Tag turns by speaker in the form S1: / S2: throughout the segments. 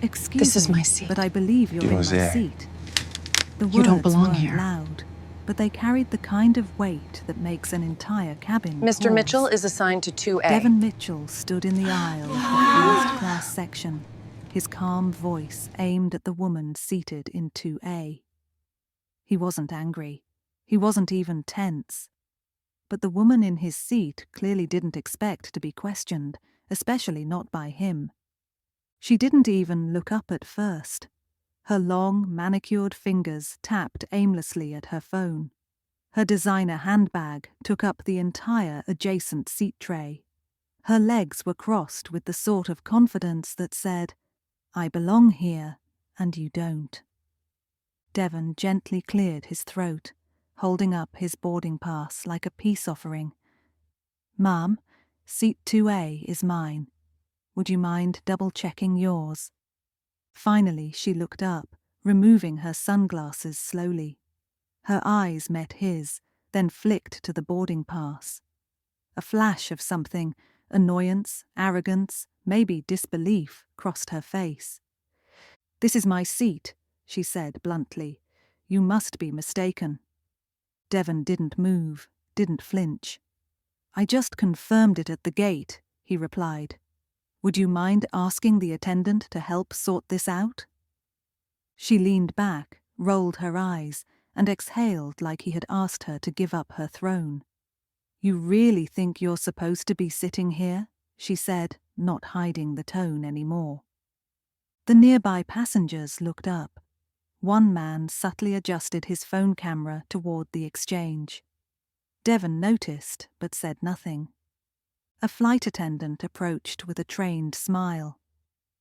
S1: Excuse
S2: is
S1: me,
S2: my seat.
S1: but I believe you're in my seat. The
S2: You don't
S1: words
S2: belong
S1: weren't
S2: here.
S1: loud, but they carried the kind of weight that makes an entire cabin
S2: Mr.
S1: pause.
S2: Mitchell is assigned to 2A.
S1: Devon Mitchell stood in the aisle of the first-class section, his calm voice aimed at the woman seated in 2A. He wasn't angry. He wasn't even tense. But the woman in his seat clearly didn't expect to be questioned, especially not by him. She didn't even look up at first. Her long, manicured fingers tapped aimlessly at her phone. Her designer handbag took up the entire adjacent seat tray. Her legs were crossed with the sort of confidence that said, "I belong here, and you don't." Devon gently cleared his throat, holding up his boarding pass like a peace offering. "Ma'am, seat 2A is mine. Would you mind double-checking yours?" Finally, she looked up, removing her sunglasses slowly. Her eyes met his, then flicked to the boarding pass. A flash of something, annoyance, arrogance, maybe disbelief, crossed her face. "This is my seat," she said bluntly. "You must be mistaken." Devon didn't move, didn't flinch. "I just confirmed it at the gate," he replied. "Would you mind asking the attendant to help sort this out?" She leaned back, rolled her eyes, and exhaled like he had asked her to give up her throne. "You really think you're supposed to be sitting here?" she said, not hiding the tone anymore. The nearby passengers looked up. One man subtly adjusted his phone camera toward the exchange. Devon noticed, but said nothing. A flight attendant approached with a trained smile.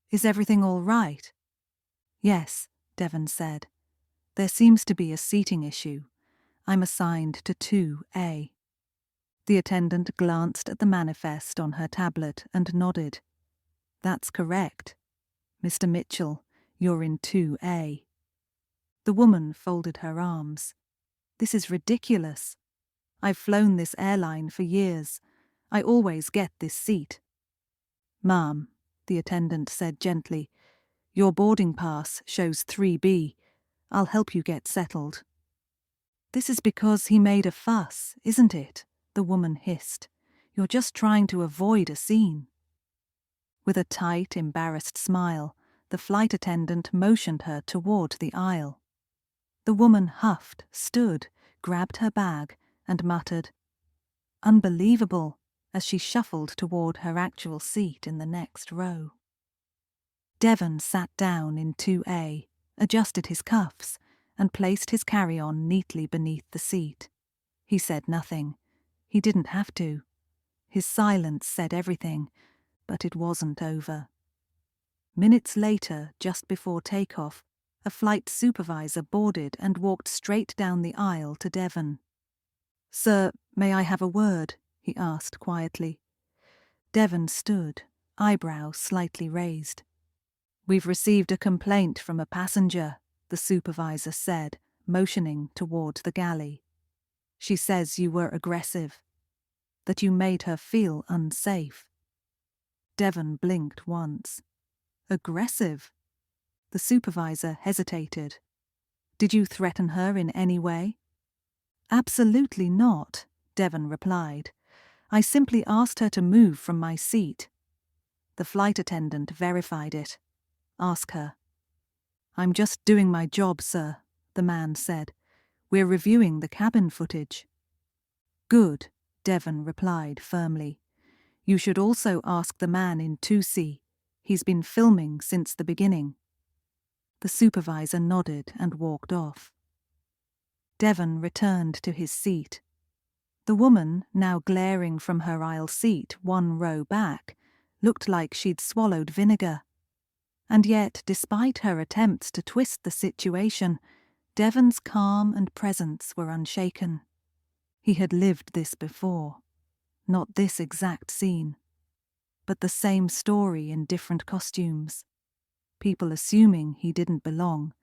S1: "Is everything all right?" "Yes," Devon said. "There seems to be a seating issue. I'm assigned to 2A. The attendant glanced at the manifest on her tablet and nodded. "That's correct. Mr. Mitchell, you're in 2A. The woman folded her arms. "This is ridiculous. I've flown this airline for years. I always get this seat." "Ma'am," the attendant said gently, "your boarding pass shows 3B. I'll help you get settled." "This is because he made a fuss, isn't it?" the woman hissed. "You're just trying to avoid a scene." With a tight, embarrassed smile, the flight attendant motioned her toward the aisle. The woman huffed, stood, grabbed her bag, and muttered, "Unbelievable," as she shuffled toward her actual seat in the next row. Devon sat down in 2A, adjusted his cuffs, and placed his carry-on neatly beneath the seat. He said nothing. He didn't have to. His silence said everything, but it wasn't over. Minutes later, just before takeoff, a flight supervisor boarded and walked straight down the aisle to Devon. "Sir, may I have a word?" he asked quietly. Devon stood, eyebrows slightly raised. "We've received a complaint from a passenger," the supervisor said, motioning toward the galley. "She says you were aggressive, that you made her feel unsafe." Devon blinked once. "Aggressive?" The supervisor hesitated. "Did you threaten her in any way?" "Absolutely not," Devon replied. "I simply asked her to move from my seat." The flight attendant verified it. "Ask her." "I'm just doing my job, sir," the man said. "We're reviewing the cabin footage." "Good," Devon replied firmly. "You should also ask the man in 2C. He's been filming since the beginning." The supervisor nodded and walked off. Devon returned to his seat. The woman, now glaring from her aisle seat one row back, looked like she'd swallowed vinegar. And yet, despite her attempts to twist the situation, Devon's calm and presence were unshaken. He had lived this before. Not this exact scene, but the same story in different costumes. People assuming he didn't belong.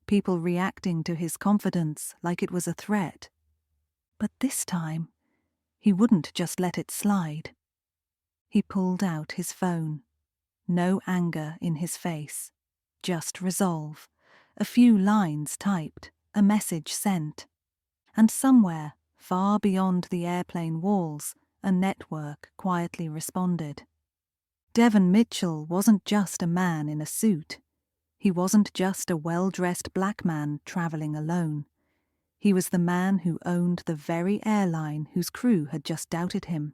S1: People reacting to his confidence like it was a threat. But this time, he wouldn't just let it slide. He pulled out his phone. No anger in his face. just resolve. A few lines typed, a message sent. And somewhere, far beyond the airplane walls, a network quietly responded. Devon Mitchell wasn't just a man in a suit. He wasn't just a well-dressed black man traveling alone. He was the man who owned the very airline whose crew had just doubted him.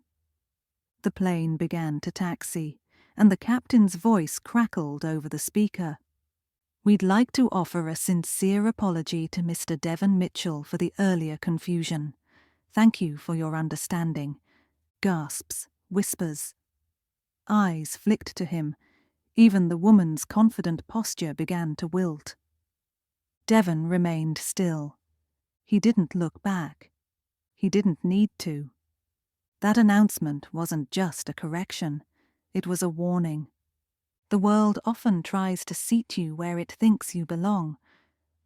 S1: The plane began to taxi, and the captain's voice crackled over the speaker. "We'd like to offer a sincere apology to Mr. Devon Mitchell for the earlier confusion. Thank you for your understanding." Gasps, whispers. Eyes flicked to him. Even the woman's confident posture began to wilt. Devon remained still. He didn't look back. He didn't need to. That announcement wasn't just a correction. It was a warning. The world often tries to seat you where it thinks you belong,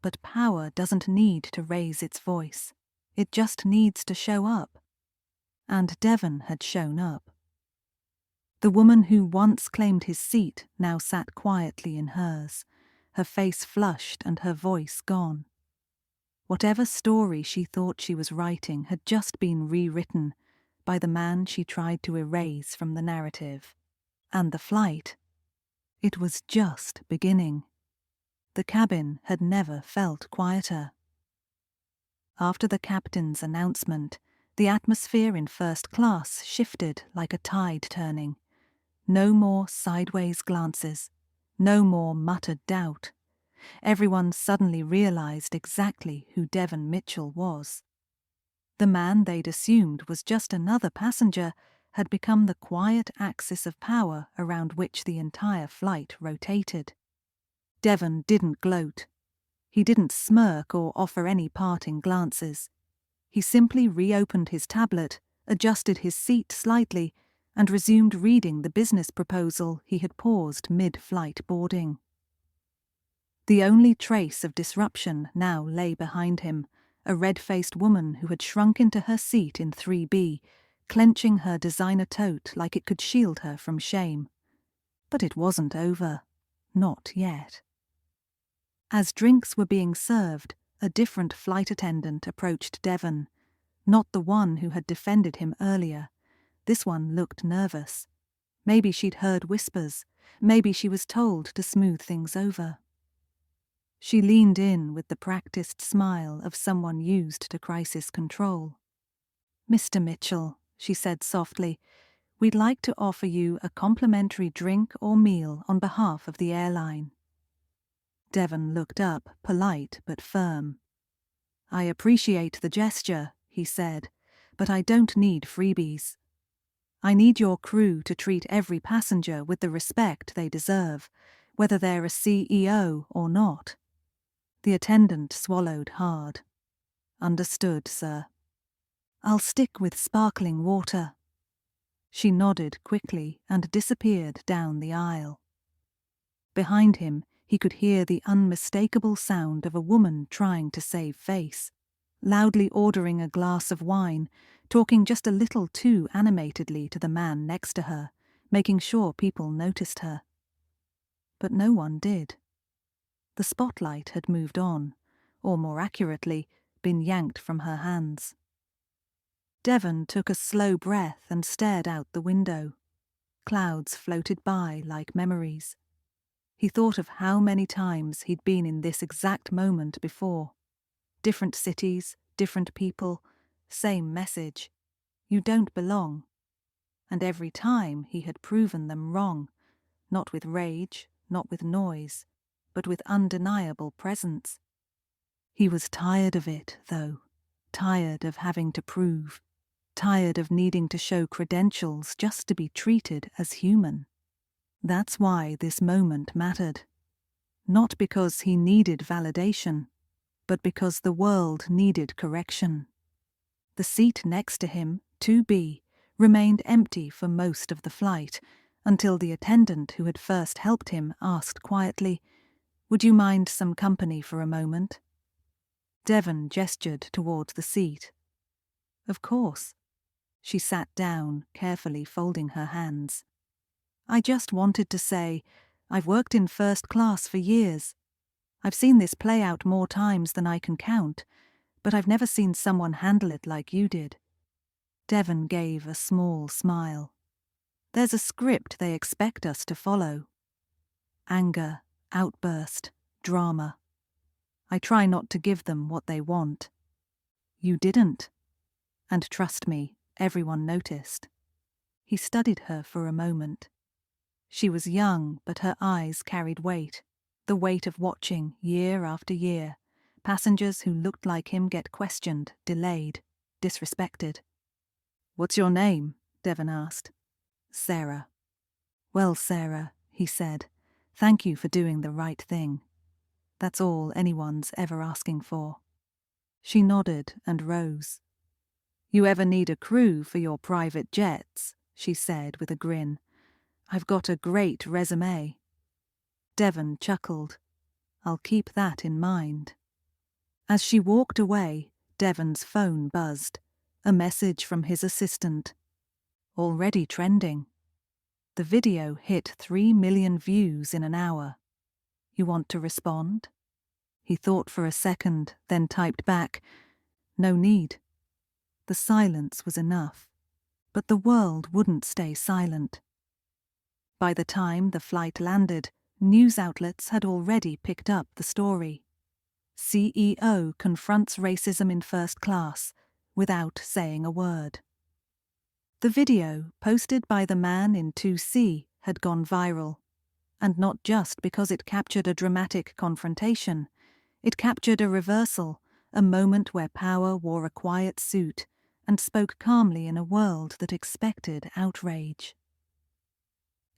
S1: but power doesn't need to raise its voice. It just needs to show up. And Devon had shown up. The woman who once claimed his seat now sat quietly in hers, her face flushed and her voice gone. Whatever story she thought she was writing had just been rewritten by the man she tried to erase from the narrative. And the flight, it was just beginning. The cabin had never felt quieter. After the captain's announcement, the atmosphere in first class shifted like a tide turning. No more sideways glances, no more muttered doubt. Everyone suddenly realized exactly who Devon Mitchell was. The man they'd assumed was just another passenger had become the quiet axis of power around which the entire flight rotated. Devon didn't gloat. He didn't smirk or offer any parting glances. He simply reopened his tablet, adjusted his seat slightly, and resumed reading the business proposal he had paused mid-flight boarding. The only trace of disruption now lay behind him, a red-faced woman who had shrunk into her seat in 3B, clenching her designer tote like it could shield her from shame. But it wasn't over. Not yet. As drinks were being served, a different flight attendant approached Devon, not the one who had defended him earlier. This one looked nervous. Maybe she'd heard whispers. Maybe she was told to smooth things over. She leaned in with the practiced smile of someone used to crisis control. "Mr. Mitchell," she said softly, "we'd like to offer you a complimentary drink or meal on behalf of the airline." Devon looked up, polite but firm. "I appreciate the gesture," he said, "but I don't need freebies. I need your crew to treat every passenger with the respect they deserve, whether they're a CEO or not." The attendant swallowed hard. "Understood, sir. I'll stick with sparkling water." She nodded quickly and disappeared down the aisle. Behind him, he could hear the unmistakable sound of a woman trying to save face, loudly ordering a glass of wine, talking just a little too animatedly to the man next to her, making sure people noticed her. But no one did. The spotlight had moved on, or more accurately, been yanked from her hands. Devon took a slow breath and stared out the window. Clouds floated by like memories. He thought of how many times he'd been in this exact moment before. Different cities, different people, same message. You don't belong. And every time he had proven them wrong, not with rage, not with noise, but with undeniable presence. He was tired of it, though, tired of having to prove, tired of needing to show credentials just to be treated as human. That's why this moment mattered. Not because he needed validation, but because the world needed correction. The seat next to him, 2B, remained empty for most of the flight, until the attendant who had first helped him asked quietly, "Would you mind some company for a moment?" Devon gestured towards the seat. "Of course." She sat down, carefully folding her hands. "I just wanted to say, I've worked in first class for years. I've seen this play out more times than I can count, but I've never seen someone handle it like you did." Devon gave a small smile. "There's a script they expect us to follow. Anger, outburst, drama. I try not to give them what they want. You didn't. And trust me, everyone noticed." He studied her for a moment. She was young, but her eyes carried weight, the weight of watching, year after year, passengers who looked like him get questioned, delayed, disrespected. "What's your name?" Devon asked. "Sarah." "Well, Sarah," he said, "thank you for doing the right thing. That's all anyone's ever asking for." She nodded and rose. "You ever need a crew for your private jets?" she said with a grin. "I've got a great resume." Devon chuckled. "I'll keep that in mind." As she walked away, Devon's phone buzzed. A message from his assistant. "Already trending. The video hit 3 million views in an hour. You want to respond?" He thought for a second, then typed back, "No need." The silence was enough. But the world wouldn't stay silent. By the time the flight landed, news outlets had already picked up the story. CEO confronts racism in first class without saying a word. The video, posted by the man in 2C, had gone viral. And not just because it captured a dramatic confrontation. It captured a reversal, a moment where power wore a quiet suit and spoke calmly in a world that expected outrage.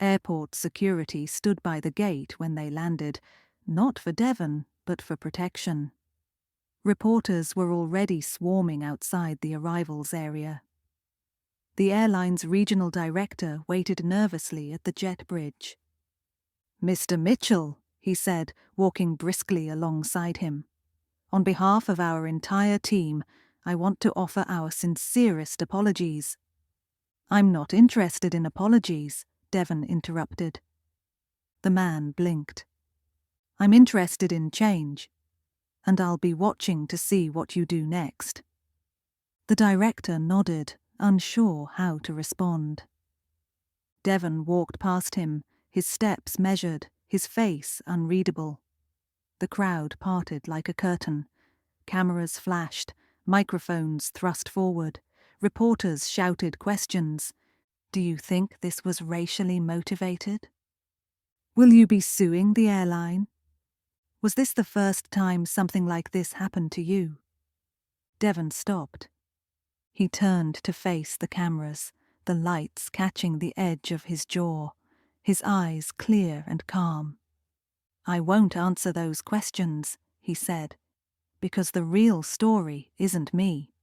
S1: Airport security stood by the gate when they landed, not for Devon, but for protection. Reporters were already swarming outside the arrivals area. The airline's regional director waited nervously at the jet bridge. "Mr. Mitchell," he said, walking briskly alongside him. "On behalf of our entire team, I want to offer our sincerest apologies." "I'm not interested in apologies," Devon interrupted. The man blinked. "I'm interested in change, and I'll be watching to see what you do next." The director nodded, unsure how to respond. Devon walked past him, his steps measured, his face unreadable. The crowd parted like a curtain. Cameras flashed, microphones thrust forward. Reporters shouted questions. "Do you think this was racially motivated? Will you be suing the airline? Was this the first time something like this happened to you?" Devon stopped. He turned to face the cameras, the lights catching the edge of his jaw, his eyes clear and calm. "I won't answer those questions," he said, "because the real story isn't me.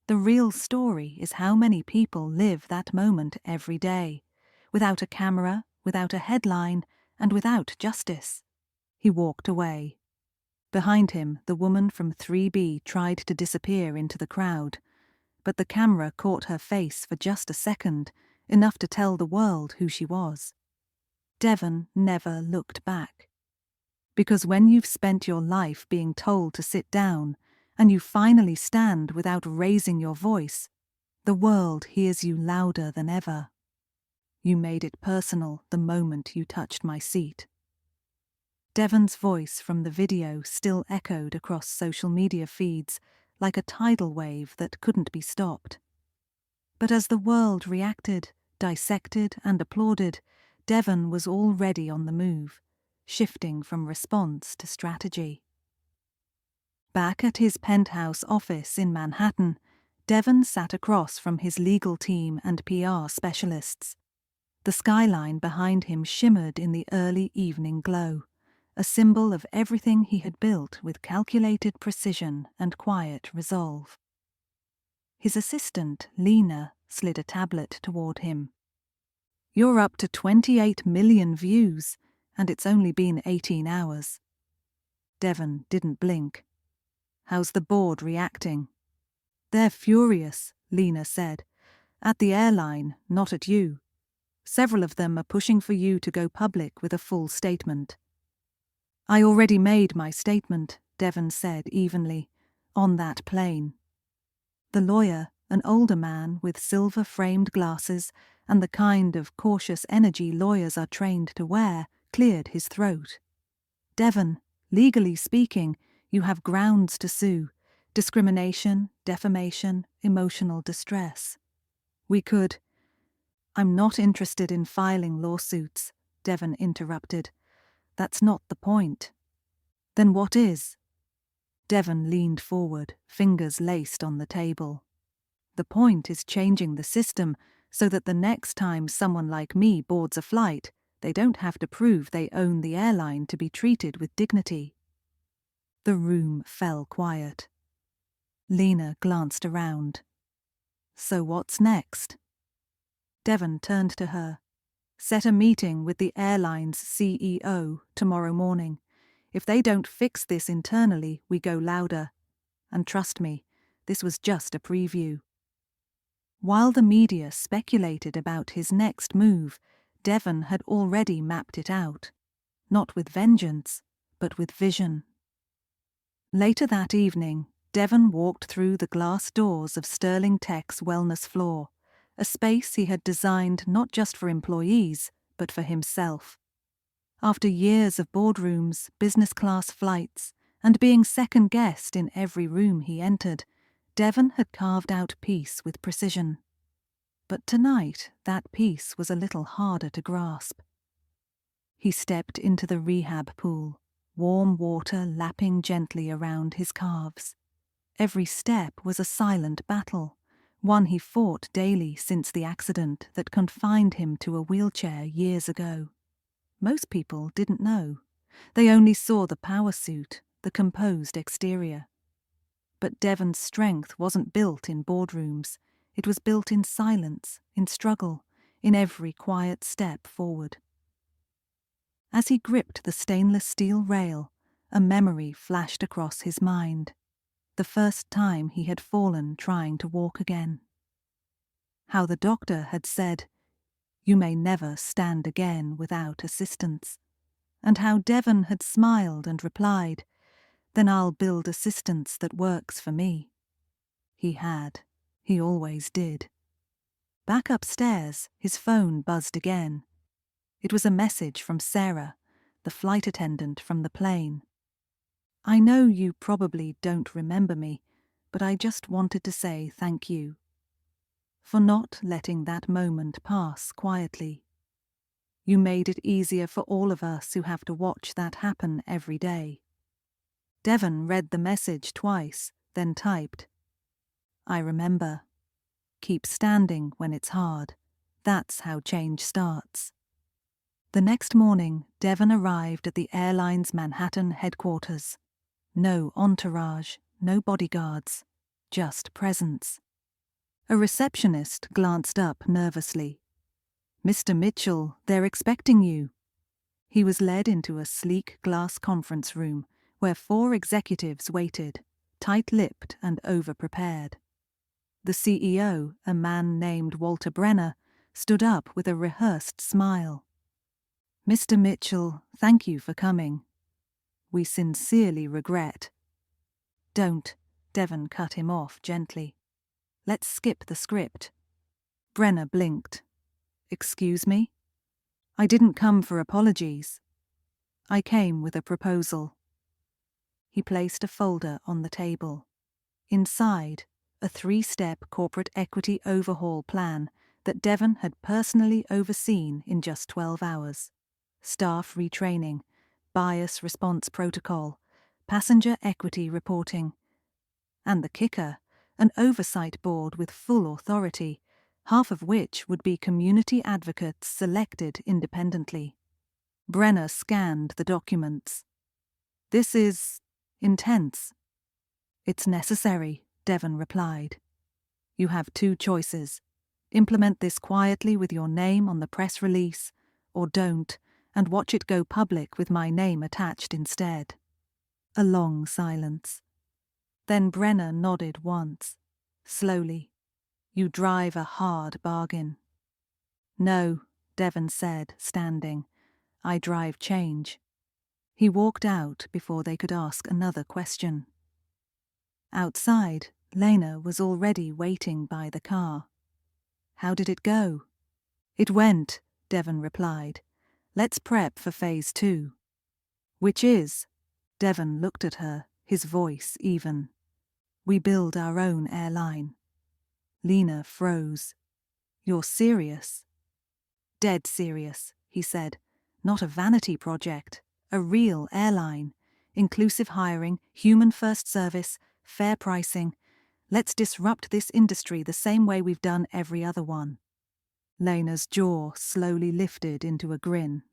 S1: The real story is how many people live that moment every day, without a camera, without a headline, and without justice." He walked away. Behind him, the woman from 3B tried to disappear into the crowd, but the camera caught her face for just a second, enough to tell the world who she was. Devon never looked back. Because when you've spent your life being told to sit down, and you finally stand without raising your voice, the world hears you louder than ever. You made it personal the moment you touched my seat. Devon's voice from the video still echoed across social media feeds like a tidal wave that couldn't be stopped. But as the world reacted, dissected and applauded, Devon was already on the move, shifting from response to strategy. Back at his penthouse office in Manhattan, Devon sat across from his legal team and PR specialists. The skyline behind him shimmered in the early evening glow, a symbol of everything he had built with calculated precision and quiet resolve. His assistant, Lena, slid a tablet toward him. "You're up to 28 million views, and it's only been 18 hours. Devon didn't blink. "How's the board reacting?" "They're furious," Lena said. "At the airline, not at you." Several of them are pushing for you to go public with a full statement." "I already made my statement," Devon said evenly, "on that plane." The lawyer, an older man with silver-framed glasses and the kind of cautious energy lawyers are trained to wear, cleared his throat. "Devon, legally speaking, you have grounds to sue: discrimination, defamation, emotional distress. We could—" "I'm not interested in filing lawsuits," Devon interrupted. "That's not the point." "Then what is?" Devon leaned forward, fingers laced on the table. "The point is changing the system so that the next time someone like me boards a flight, they don't have to prove they own the airline to be treated with dignity." The room fell quiet. Lena glanced around. "So what's next?" Devon turned to her. "Set a meeting with the airline's CEO tomorrow morning. If they don't fix this internally, we go louder. And trust me, this was just a preview." While the media speculated about his next move, Devon had already mapped it out. Not with vengeance, but with vision. Later that evening, Devon walked through the glass doors of Sterling Tech's wellness floor, a space he had designed not just for employees, but for himself. After years of boardrooms, business-class flights, and being second-guessed in every room he entered, Devon had carved out peace with precision. But tonight, that peace was a little harder to grasp. He stepped into the rehab pool, warm water lapping gently around his calves. Every step was a silent battle, one he fought daily since the accident that confined him to a wheelchair years ago. Most people didn't know. They only saw the power suit, the composed exterior. But Devon's strength wasn't built in boardrooms. It was built in silence, in struggle, in every quiet step forward. As he gripped the stainless steel rail, a memory flashed across his mind. The first time he had fallen trying to walk again. How the doctor had said, "You may never stand again without assistance," and how Devon had smiled and replied, "Then I'll build assistance that works for me." He had. He always did. Back upstairs, his phone buzzed again. It was a message from Sarah, the flight attendant from the plane. "I know you probably don't remember me, but I just wanted to say thank you for not letting that moment pass quietly. You made it easier for all of us who have to watch that happen every day." Devon read the message twice, then typed, "I remember. Keep standing when it's hard. That's how change starts." The next morning, Devon arrived at the airline's Manhattan headquarters. No entourage, no bodyguards, just presence. A receptionist glanced up nervously. "Mr. Mitchell, they're expecting you." He was led into a sleek glass conference room where 4 executives waited, tight-lipped and over-prepared. The CEO, a man named Walter Brenner, stood up with a rehearsed smile. "Mr. Mitchell, thank you for coming. We sincerely regret—" "Don't," Devon cut him off gently. "Let's skip the script." Brenner blinked. "Excuse me? I didn't come for apologies. I came with a proposal." He placed a folder on the table. Inside, a 3-step corporate equity overhaul plan that Devon had personally overseen in just 12 hours. Staff retraining, bias response protocol, passenger equity reporting. And the kicker, an oversight board with full authority, half of which would be community advocates selected independently. Brenner scanned the documents. "This is intense." "It's necessary," Devon replied. "You have 2 choices. Implement this quietly with your name on the press release, or don't, and watch it go public with my name attached instead." A long silence. Then Brenner nodded once, slowly. "You drive a hard bargain." "No," Devon said, standing. "I drive change." He walked out before they could ask another question. Outside, Lena was already waiting by the car. "How did it go?" "It went," Devon replied. "Let's prep for phase 2. "Which is?" Devon looked at her, his voice even. "We build our own airline." Lena froze. "You're serious?" "Dead serious," he said. "Not a vanity project. A real airline. Inclusive hiring, human-first service, fair pricing. Let's disrupt this industry the same way we've done every other one." Lena's jaw slowly lifted into a grin.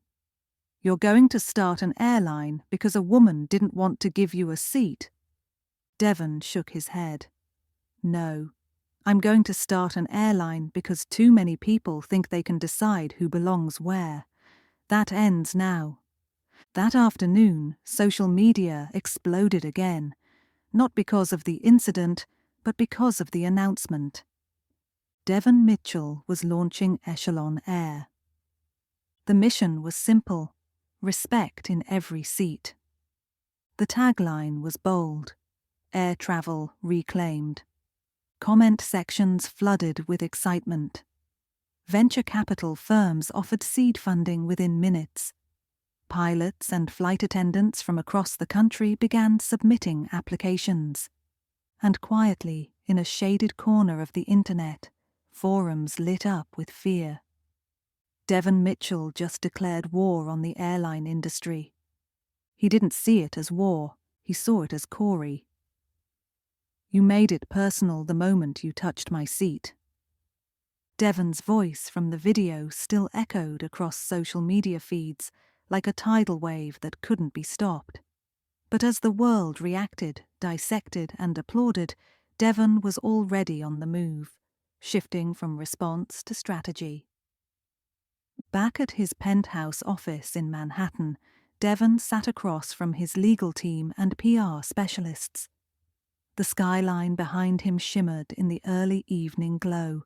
S1: "You're going to start an airline because a woman didn't want to give you a seat?" Devon shook his head. "No. I'm going to start an airline because too many people think they can decide who belongs where. That ends now." That afternoon, social media exploded again, not because of the incident, but because of the announcement. Devon Mitchell was launching Echelon Air. The mission was simple: respect in every seat. The tagline was bold: "Air travel reclaimed." Comment sections flooded with excitement. Venture capital firms offered seed funding within minutes. Pilots and flight attendants from across the country began submitting applications. And quietly, in a shaded corner of the internet, forums lit up with fear. Devon Mitchell just declared war on the airline industry. He didn't see it as war, he saw it as Corey. "You made it personal the moment you touched my seat." Devon's voice from the video still echoed across social media feeds like a tidal wave that couldn't be stopped. But as the world reacted, dissected, and applauded, Devon was already on the move, shifting from response to strategy. Back at his penthouse office in Manhattan, Devon sat across from his legal team and PR specialists. The skyline behind him shimmered in the early evening glow,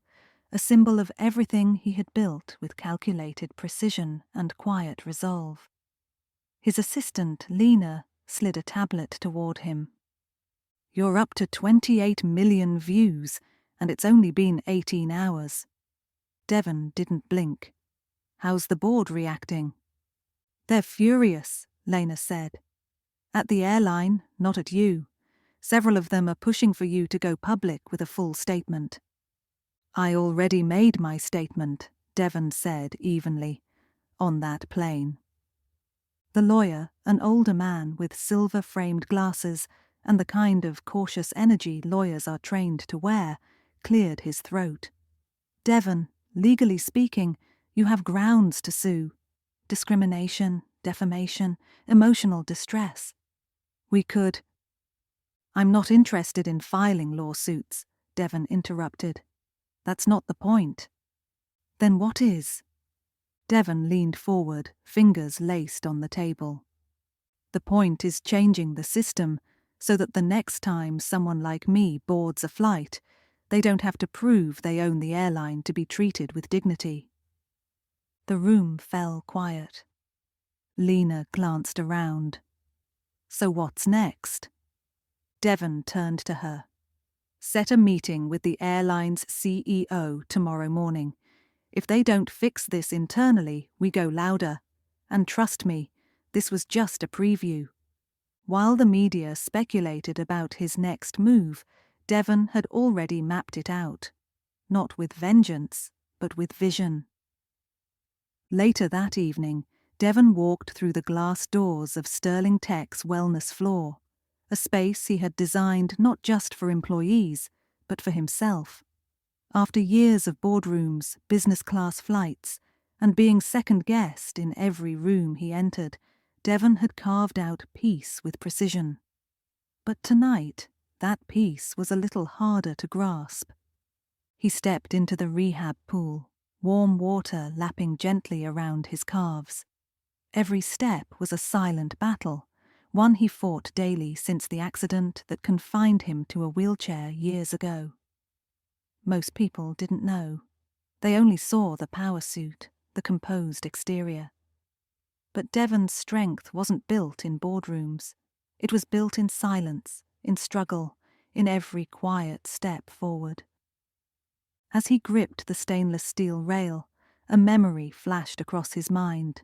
S1: a symbol of everything he had built with calculated precision and quiet resolve. His assistant, Lena, slid a tablet toward him. "You're up to 28 million views, and it's only been 18 hours. Devon didn't blink. "How's the board reacting?" "They're furious," Lena said. "At the airline, not at you. Several of them are pushing for you to go public with a full statement." "I already made my statement," Devon said evenly, "on that plane." The lawyer, an older man with silver-framed glasses and the kind of cautious energy lawyers are trained to wear, cleared his throat. "Devon, legally speaking, you have grounds to sue. Discrimination, defamation, emotional distress. We could—" "I'm not interested in filing lawsuits," Devon interrupted. "That's not the point." "Then what is?" Devon leaned forward, fingers laced on the table. "The point is changing the system so that the next time someone like me boards a flight, they don't have to prove they own the airline to be treated with dignity." The room fell quiet. Lena glanced around. "So what's next?" Devon turned to her. "Set a meeting with the airline's CEO tomorrow morning. If they don't fix this internally, we go louder. And trust me, this was just a preview." While the media speculated about his next move, Devon had already mapped it out. Not with vengeance, but with vision. Later that evening, Devon walked through the glass doors of Sterling Tech's wellness floor, a space he had designed not just for employees, but for himself. After years of boardrooms, business-class flights, and being second-guessed in every room he entered, Devon had carved out peace with precision. But tonight, that peace was a little harder to grasp. He stepped into the rehab pool, warm water lapping gently around his calves. Every step was a silent battle, one he fought daily since the accident that confined him to a wheelchair years ago. Most people didn't know. They only saw the power suit, the composed exterior. But Devon's strength wasn't built in boardrooms. It was built in silence, in struggle, in every quiet step forward. As he gripped the stainless steel rail, a memory flashed across his mind.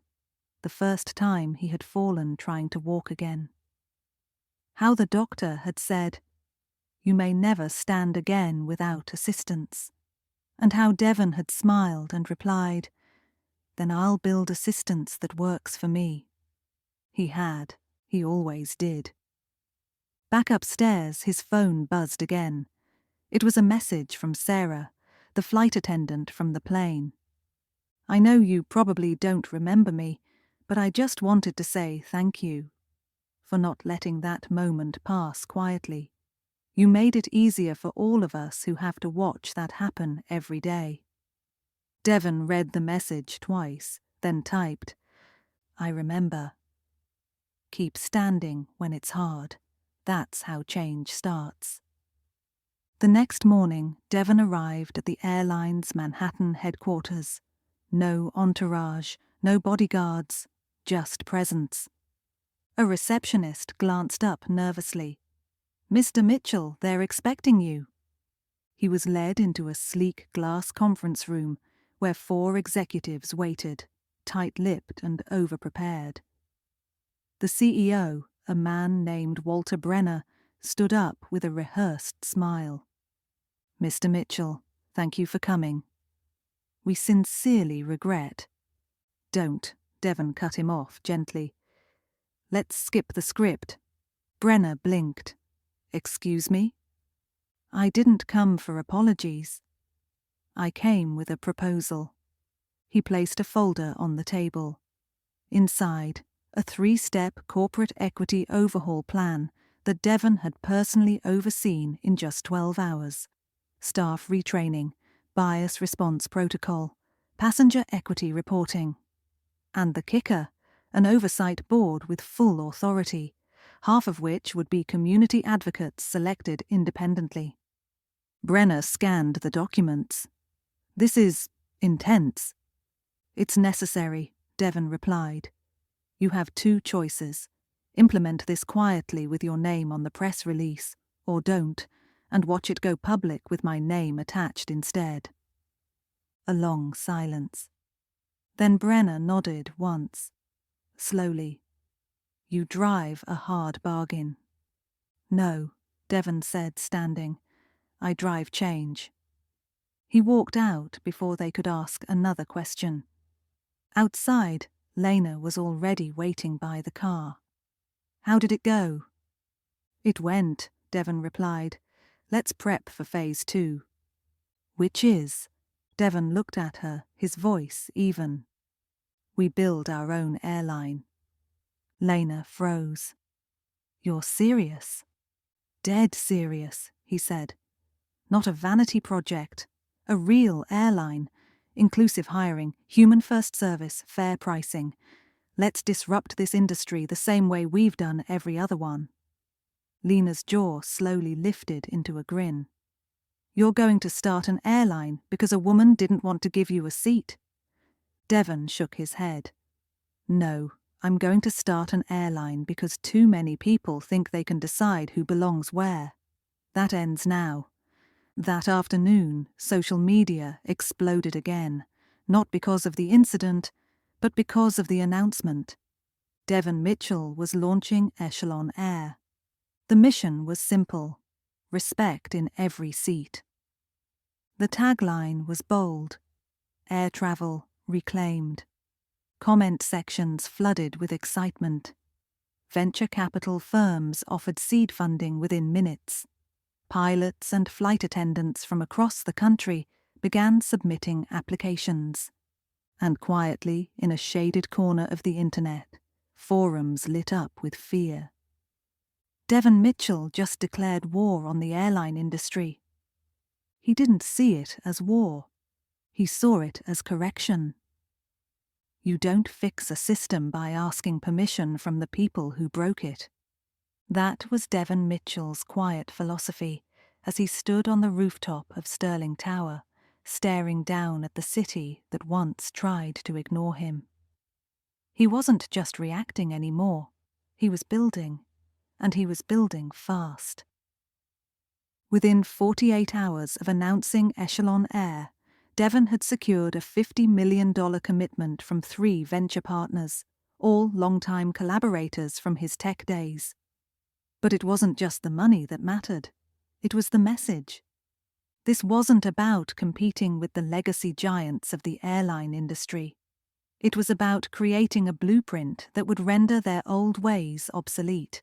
S1: The first time he had fallen trying to walk again. How the doctor had said, "You may never stand again without assistance," and how Devon had smiled and replied, "Then I'll build assistance that works for me." He had. He always did. Back upstairs, his phone buzzed again. It was a message from Sarah, the flight attendant from the plane. "I know you probably don't remember me, but I just wanted to say thank you for not letting that moment pass quietly. You made it easier for all of us who have to watch that happen every day." Devon read the message twice, then typed, "I remember. Keep standing when it's hard. That's how change starts." The next morning, Devon arrived at the airline's Manhattan headquarters. No entourage, no bodyguards, just presence. A receptionist glanced up nervously. "Mr. Mitchell, they're expecting you." He was led into a sleek glass conference room where 4 executives waited, tight-lipped and over-prepared. The CEO, a man named Walter Brenner, stood up with a rehearsed smile. "Mr. Mitchell, thank you for coming. We sincerely regret—" "Don't," Devon cut him off gently. "Let's skip the script." Brenner blinked. "Excuse me? I didn't come for apologies. I came with a proposal." He placed a folder on the table. Inside, a 3-step corporate equity overhaul plan that Devon had personally overseen in just 12 hours. Staff retraining, bias response protocol, passenger equity reporting. And the kicker, an oversight board with full authority, half of which would be community advocates selected independently. Brenner scanned the documents. "This is intense." "It's necessary," Devon replied. "You have 2 choices. Implement this quietly with your name on the press release, or don't, and watch it go public with my name attached instead." A long silence. Then Brenner nodded once. Slowly. "You drive a hard bargain." "No," Devon said, standing. "I drive change." He walked out before they could ask another question. Outside, Lena was already waiting by the car. "How did it go?" "It went," Devon replied. "Let's prep for phase 2. "Which is?" Devon looked at her, his voice even. "We build our own airline." Lena froze. "You're serious?" "Dead serious," he said. "Not a vanity project. A real airline. Inclusive hiring, human-first service, fair pricing. Let's disrupt this industry the same way we've done every other one." Lena's jaw slowly lifted into a grin. "You're going to start an airline because a woman didn't want to give you a seat?" Devon shook his head. "No, I'm going to start an airline because too many people think they can decide who belongs where. That ends now." That afternoon, social media exploded again, not because of the incident, but because of the announcement. Devon Mitchell was launching Echelon Air. The mission was simple: respect in every seat. The tagline was bold: air travel reclaimed. Comment sections flooded with excitement. Venture capital firms offered seed funding within minutes. Pilots and flight attendants from across the country began submitting applications. And quietly, in a shaded corner of the internet, forums lit up with fear. Devon Mitchell just declared war on the airline industry. He didn't see it as war. He saw it as correction. You don't fix a system by asking permission from the people who broke it. That was Devon Mitchell's quiet philosophy as he stood on the rooftop of Sterling Tower, staring down at the city that once tried to ignore him. He wasn't just reacting anymore. He was building, and he was building fast. Within 48 hours of announcing Echelon Air, Devon had secured a $50 million commitment from 3 venture partners, all longtime collaborators from his tech days. But it wasn't just the money that mattered. It was the message. This wasn't about competing with the legacy giants of the airline industry. It was about creating a blueprint that would render their old ways obsolete.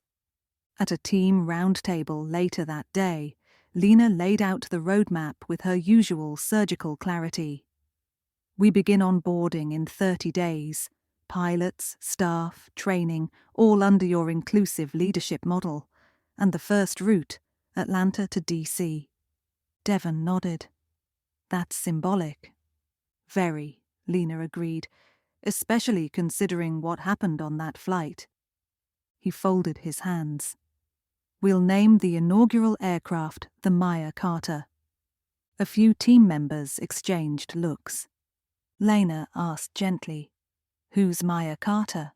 S1: At a team roundtable later that day, Lena laid out the roadmap with her usual surgical clarity. We begin onboarding in 30 days. Pilots, staff, training, all under your inclusive leadership model. And the first route, Atlanta to DC. Devon nodded. That's symbolic. Very, Lena agreed, especially considering what happened on that flight. He folded his hands. We'll name the inaugural aircraft the Maya Carter. A few team members exchanged looks. Lena asked gently, "Who's Maya Carter?"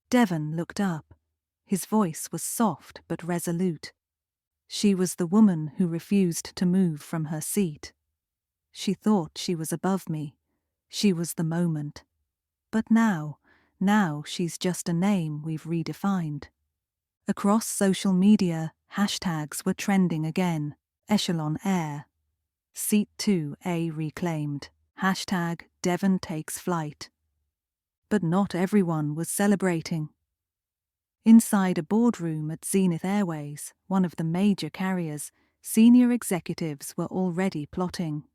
S1: Devon looked up. His voice was soft but resolute. She was the woman who refused to move from her seat. She thought she was above me. She was the moment. But now she's just a name we've redefined. Across social media, hashtags were trending again. Echelon Air. Seat 2A reclaimed. Hashtag Devon takes flight. But not everyone was celebrating. Inside a boardroom at Zenith Airways, one of the major carriers, senior executives were already plotting.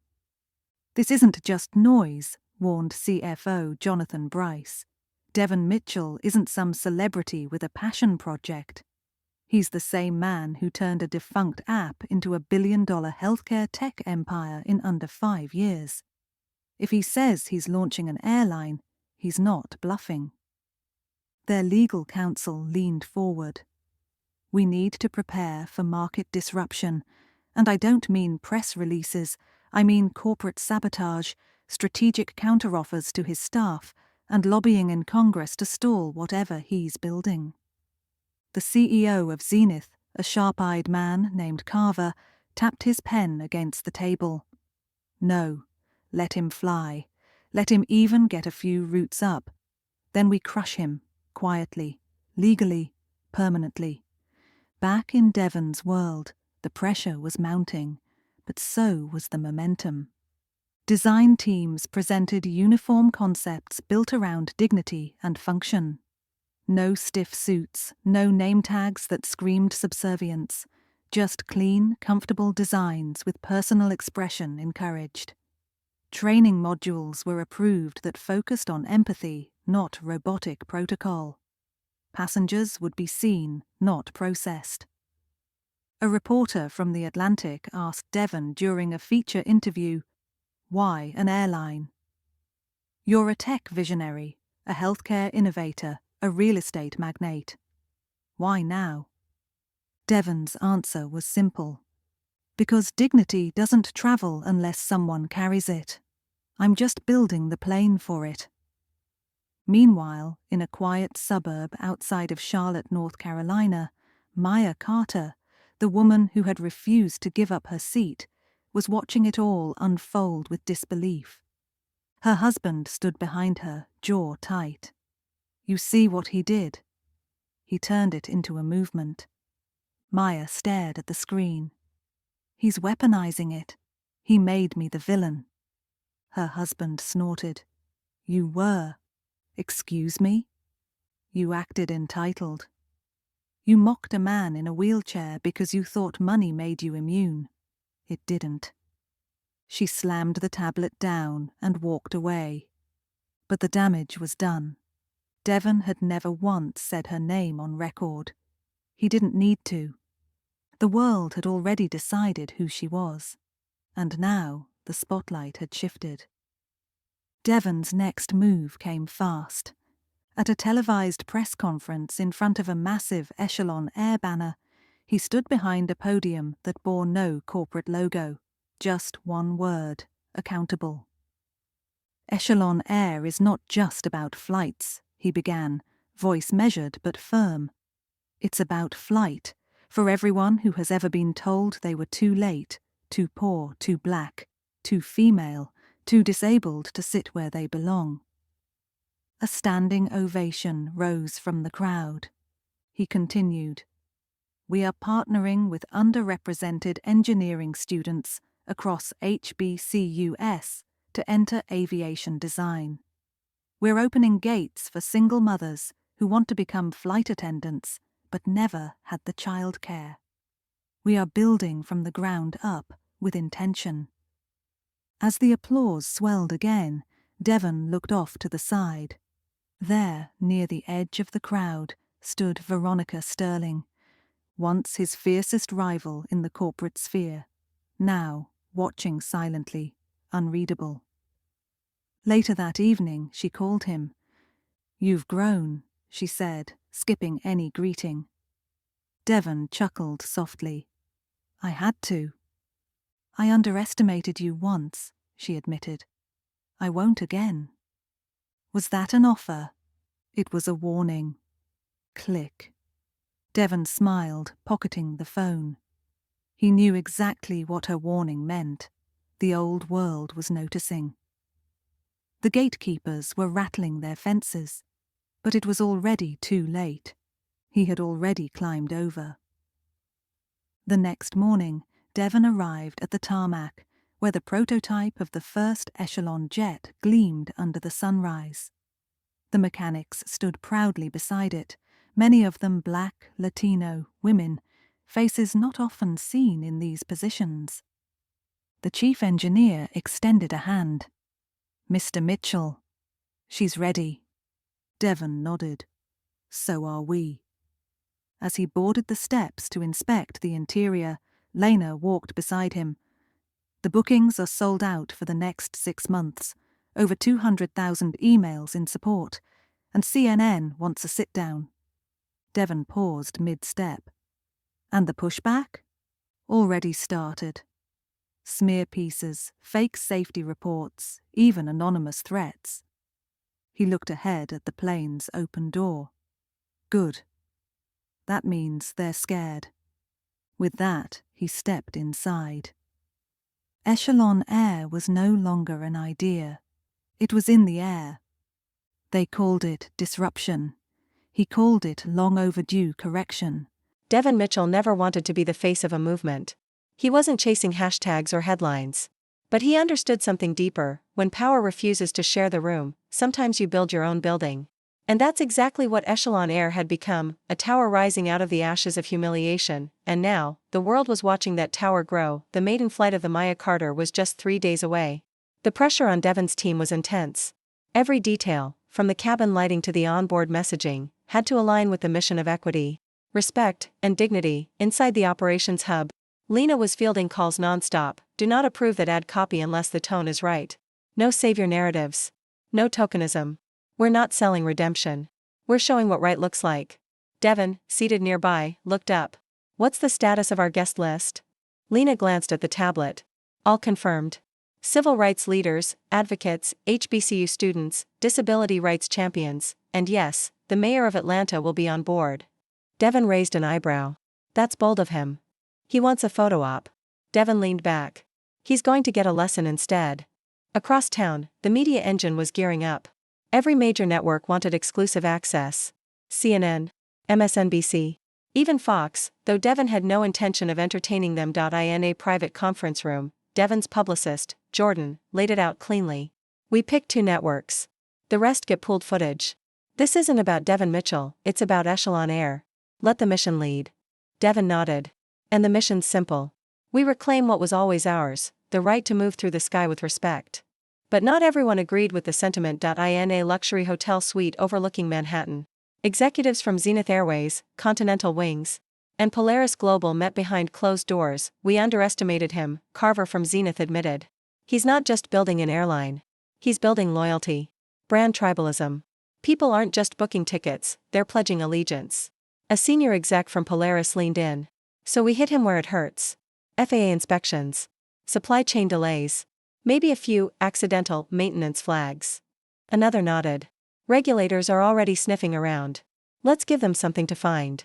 S1: This isn't just noise, warned CFO Jonathan Bryce. Devon Mitchell isn't some celebrity with a passion project. He's the same man who turned a defunct app into a billion-dollar healthcare tech empire in under 5 years. If he says he's launching an airline, he's not bluffing. Their legal counsel leaned forward. We need to prepare for market disruption, and I don't mean press releases, I mean corporate sabotage, strategic counteroffers to his staff, and lobbying in Congress to stall whatever he's building. The CEO of Zenith, a sharp-eyed man named Carver, tapped his pen against the table. No, let him fly. Let him even get a few routes up. Then we crush him, quietly, legally, permanently. Back in Devon's world, the pressure was mounting, but so was the momentum. Design teams presented uniform concepts built around dignity and function. No stiff suits, no name tags that screamed subservience, just clean, comfortable designs with personal expression encouraged. Training modules were approved that focused on empathy, not robotic protocol. Passengers would be seen, not processed. A reporter from The Atlantic asked Devon during a feature interview, "Why an airline?" "You're a tech visionary, a healthcare innovator, a real estate magnate. Why now?" Devon's answer was simple. Because dignity doesn't travel unless someone carries it. I'm just building the plane for it. Meanwhile, in a quiet suburb outside of Charlotte, North Carolina, Maya Carter, the woman who had refused to give up her seat, was watching it all unfold with disbelief. Her husband stood behind her, jaw tight. "You see what he did?" He turned it into a movement. Maya stared at the screen. "He's weaponizing it. He made me the villain." Her husband snorted. "You were. Excuse me?" "You acted entitled. You mocked a man in a wheelchair because you thought money made you immune. It didn't." She slammed the tablet down and walked away. But the damage was done. Devon had never once said her name on record. He didn't need to. The world had already decided who she was, and now the spotlight had shifted. Devon's next move came fast. At a televised press conference in front of a massive Echelon Air banner, he stood behind a podium that bore no corporate logo, just one word, accountable. Echelon Air is not just about flights, he began, voice measured but firm. It's about flight, for everyone who has ever been told they were too late, too poor, too black, too female, too disabled to sit where they belong. A standing ovation rose from the crowd. He continued, "We are partnering with underrepresented engineering students across HBCUS to enter aviation design. We're opening gates for single mothers who want to become flight attendants but never had the childcare. We are building from the ground up with intention." As the applause swelled again, Devon looked off to the side. There, near the edge of the crowd, stood Veronica Sterling, once his fiercest rival in the corporate sphere, now watching silently, unreadable. Later that evening, she called him. "You've grown," she said, skipping any greeting. Devon chuckled softly. "I had to." "I underestimated you once," she admitted. "I won't again." Was that an offer? It was a warning. Click. Devon smiled, pocketing the phone. He knew exactly what her warning meant. The old world was noticing. The gatekeepers were rattling their fences, but it was already too late. He had already climbed over. The next morning, Devon arrived at the tarmac, where the prototype of the first Echelon jet gleamed under the sunrise. The mechanics stood proudly beside it, many of them black, Latino, women, faces not often seen in these positions. The chief engineer extended a hand. "Mr. Mitchell." "She's ready." Devon nodded. "So are we." As he boarded the steps to inspect the interior, Lena walked beside him. "The bookings are sold out for the next 6 months, over 200,000 emails in support, and CNN wants a sit-down." Devon paused mid-step. "And the pushback?" "Already started. Smear pieces, fake safety reports, even anonymous threats." He looked ahead at the plane's open door. "Good. That means they're scared." With that, he stepped inside. Echelon Air was no longer an idea. It was in the air. They called it disruption. He called it long overdue correction.
S2: Devon Mitchell never wanted to be the face of a movement. He wasn't chasing hashtags or headlines. But he understood something deeper: when power refuses to share the room, sometimes you build your own building. And that's exactly what Echelon Air had become, a tower rising out of the ashes of humiliation, and now, the world was watching that tower grow. The maiden flight of the Maya Carter was just 3 days away. The pressure on Devon's team was intense. Every detail, from the cabin lighting to the onboard messaging, had to align with the mission of equity, respect, and dignity. Inside the operations hub, Lena was fielding calls non-stop. "Do not approve that ad copy unless the tone is right. No savior narratives. No tokenism. We're not selling redemption. We're showing what right looks like." Devon, seated nearby, looked up. "What's the status of our guest list?" Lena glanced at the tablet. "All confirmed. Civil rights leaders, advocates, HBCU students, disability rights champions, and yes, the mayor of Atlanta will be on board." Devon raised an eyebrow. "That's bold of him. He wants a photo op." Devon leaned back. "He's going to get a lesson instead." Across town, the media engine was gearing up. Every major network wanted exclusive access. CNN, MSNBC, even Fox, though Devon had no intention of entertaining them. In a private conference room, Devon's publicist, Jordan, laid it out cleanly. "We picked 2 networks. The rest get pooled footage. This isn't about Devon Mitchell, it's about Echelon Air. Let the mission lead." Devon nodded. "And the mission's simple. We reclaim what was always ours, the right to move through the sky with respect." But not everyone agreed with the sentiment. In a luxury hotel suite overlooking Manhattan, executives from Zenith Airways, Continental Wings, and Polaris Global met behind closed doors. "We underestimated him," Carver from Zenith admitted. "He's not just building an airline. He's building loyalty. Brand tribalism. People aren't just booking tickets, they're pledging allegiance." A senior exec from Polaris leaned in. "So we hit him where it hurts. FAA inspections. Supply chain delays. Maybe a few accidental maintenance flags. Another nodded. Regulators are already sniffing around. Let's give them something to find.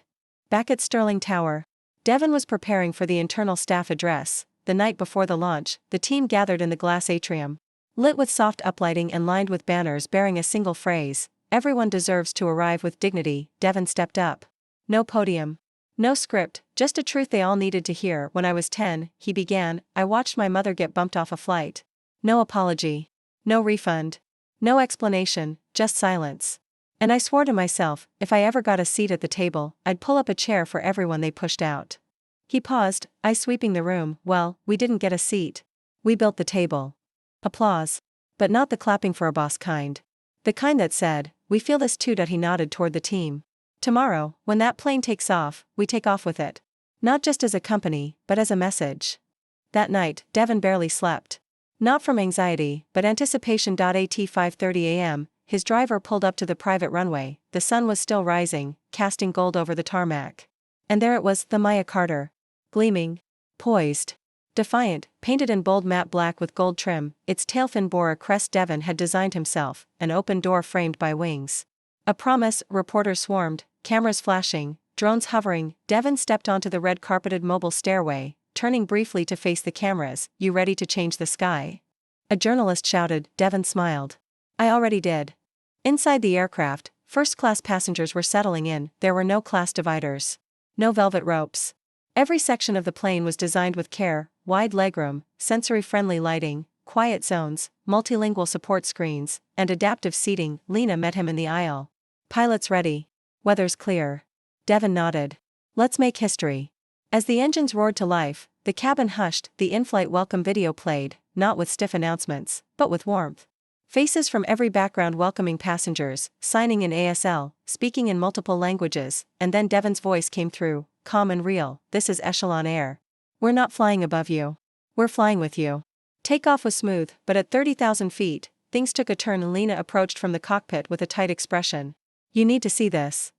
S2: Back at Sterling Tower, Devon was preparing for the internal staff address. The night before the launch, the team gathered in the glass atrium. Lit with soft uplighting and lined with banners bearing a single phrase, "Everyone deserves to arrive with dignity." Devon stepped up. No podium. No script, just a truth they all needed to hear. "When I was 10, he began, I watched my mother get bumped off a flight. No apology. No refund. No explanation, just silence. And I swore to myself, if I ever got a seat at the table, I'd pull up a chair for everyone they pushed out." He paused, eyes sweeping the room. "Well, we didn't get a seat. We built the table." Applause. But not the clapping for a boss kind. The kind that said, "We feel this too." He nodded toward the team. "Tomorrow, when that plane takes off, we take off with it. Not just as a company, but as a message." That night, Devon barely slept. Not from anxiety, but anticipation. At 5:30 a.m., his driver pulled up to the private runway. The sun was still rising, casting gold over the tarmac. And there it was, the Maya Carter. Gleaming. Poised. Defiant, painted in bold matte black with gold trim, its tailfin bore a crest Devon had designed himself, an open door framed by wings. A promise. Reporters swarmed, cameras flashing, drones hovering. Devon stepped onto the red-carpeted mobile stairway, turning briefly to face the cameras. "You ready to change the sky?" A journalist shouted. Devon smiled. "I already did." Inside the aircraft, first-class passengers were settling in. There were no class dividers. No velvet ropes. Every section of the plane was designed with care: wide legroom, sensory-friendly lighting, quiet zones, multilingual support screens, and adaptive seating. Lena met him in the aisle. "Pilots ready. Weather's clear." Devon nodded. "Let's make history." As the engines roared to life, the cabin hushed. The in-flight welcome video played, not with stiff announcements, but with warmth. Faces from every background welcoming passengers, signing in ASL, speaking in multiple languages, and then Devon's voice came through, calm and real. "This is Echelon Air. We're not flying above you. We're flying with you." Takeoff was smooth, but at 30,000 feet, things took a turn. Lena approached from the cockpit with a tight expression. "You need to see this."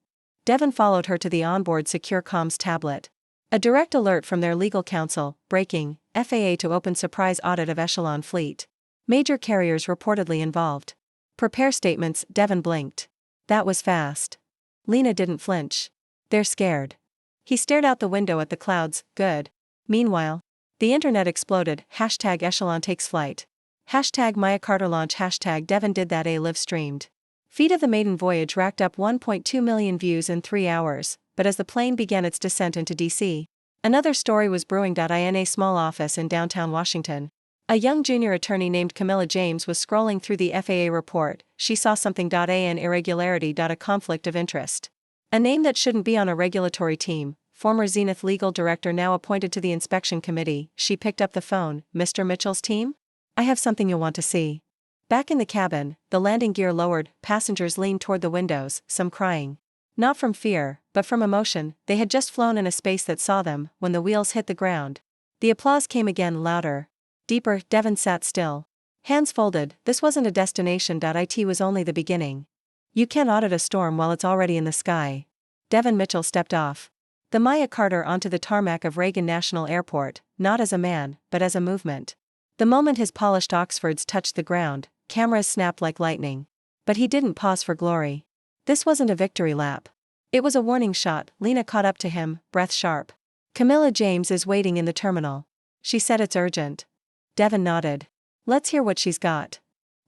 S2: Devon followed her to the onboard secure comms tablet. A direct alert from their legal counsel: breaking, FAA to open surprise audit of Echelon fleet. Major carriers reportedly involved. Prepare statements. Devon blinked. That was fast. Lena didn't flinch. "They're scared." He stared out the window at the clouds. "Good." Meanwhile, the internet exploded. Hashtag Echelon takes flight. Hashtag Maya Carter launch. Hashtag Devon did that. A live streamed. Feed of the maiden voyage racked up 1.2 million views in 3 hours, but as the plane began its descent into D.C., another story was brewing. In a small office in downtown Washington, a young junior attorney named Camilla James was scrolling through the FAA report. She saw something. An irregularity. A conflict of interest. A name that shouldn't be on a regulatory team. Former Zenith legal director now appointed to the inspection committee. She picked up the phone. "Mr. Mitchell's team? I have something you'll want to see." Back in the cabin, the landing gear lowered. Passengers leaned toward the windows, some crying. Not from fear, but from emotion. They had just flown in a space that saw them. When the wheels hit the ground, the applause came again, louder. Deeper. Devon sat still. Hands folded. This wasn't a destination. It was only the beginning. You can't audit a storm while it's already in the sky. Devon Mitchell stepped off the Maya Carter onto the tarmac of Reagan National Airport, not as a man, but as a movement. The moment his polished Oxfords touched the ground, cameras snapped like lightning. But he didn't pause for glory. This wasn't a victory lap. It was a warning shot. Lena caught up to him, breath sharp. "Camilla James is waiting in the terminal." She said. "It's urgent." Devon nodded. "Let's hear what she's got."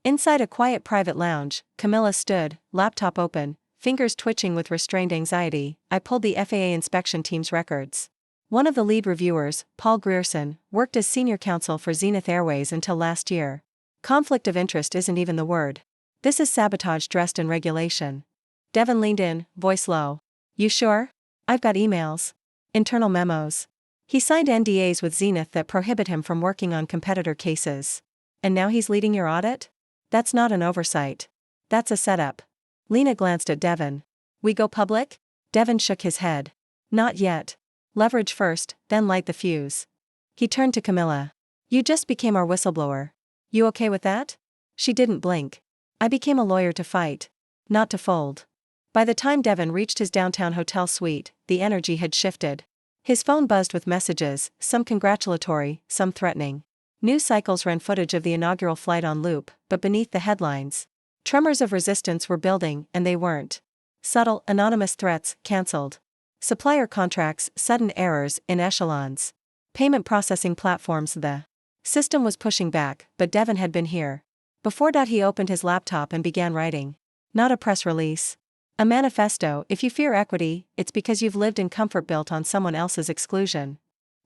S2: Inside a quiet private lounge, Camilla stood, laptop open, fingers twitching with restrained anxiety. "I pulled the FAA inspection team's records. One of the lead reviewers, Paul Grierson, worked as senior counsel for Zenith Airways until last year. Conflict of interest isn't even the word. This is sabotage dressed in regulation." Devon leaned in, voice low. "You sure? I've got emails. Internal memos." He signed NDAs with Zenith that prohibit him from working on competitor cases. "And now he's leading your audit? That's not an oversight. That's a setup." Lena glanced at Devon. "We go public?" Devon shook his head. "Not yet. Leverage first, then light the fuse." He turned to Camilla. "You just became our whistleblower. You okay with that?" She didn't blink. "I became a lawyer to fight, not to fold." By the time Devon reached his downtown hotel suite, the energy had shifted. His phone buzzed with messages, some congratulatory, some threatening. News cycles ran footage of the inaugural flight on loop, but beneath the headlines, tremors of resistance were building, and they weren't. Subtle, anonymous threats, cancelled. Supplier contracts, sudden errors in echelons. Payment processing platforms. The system was pushing back, but Devon had been here. Before that, he opened his laptop and began writing. Not a press release. A manifesto. If you fear equity, it's because you've lived in comfort built on someone else's exclusion.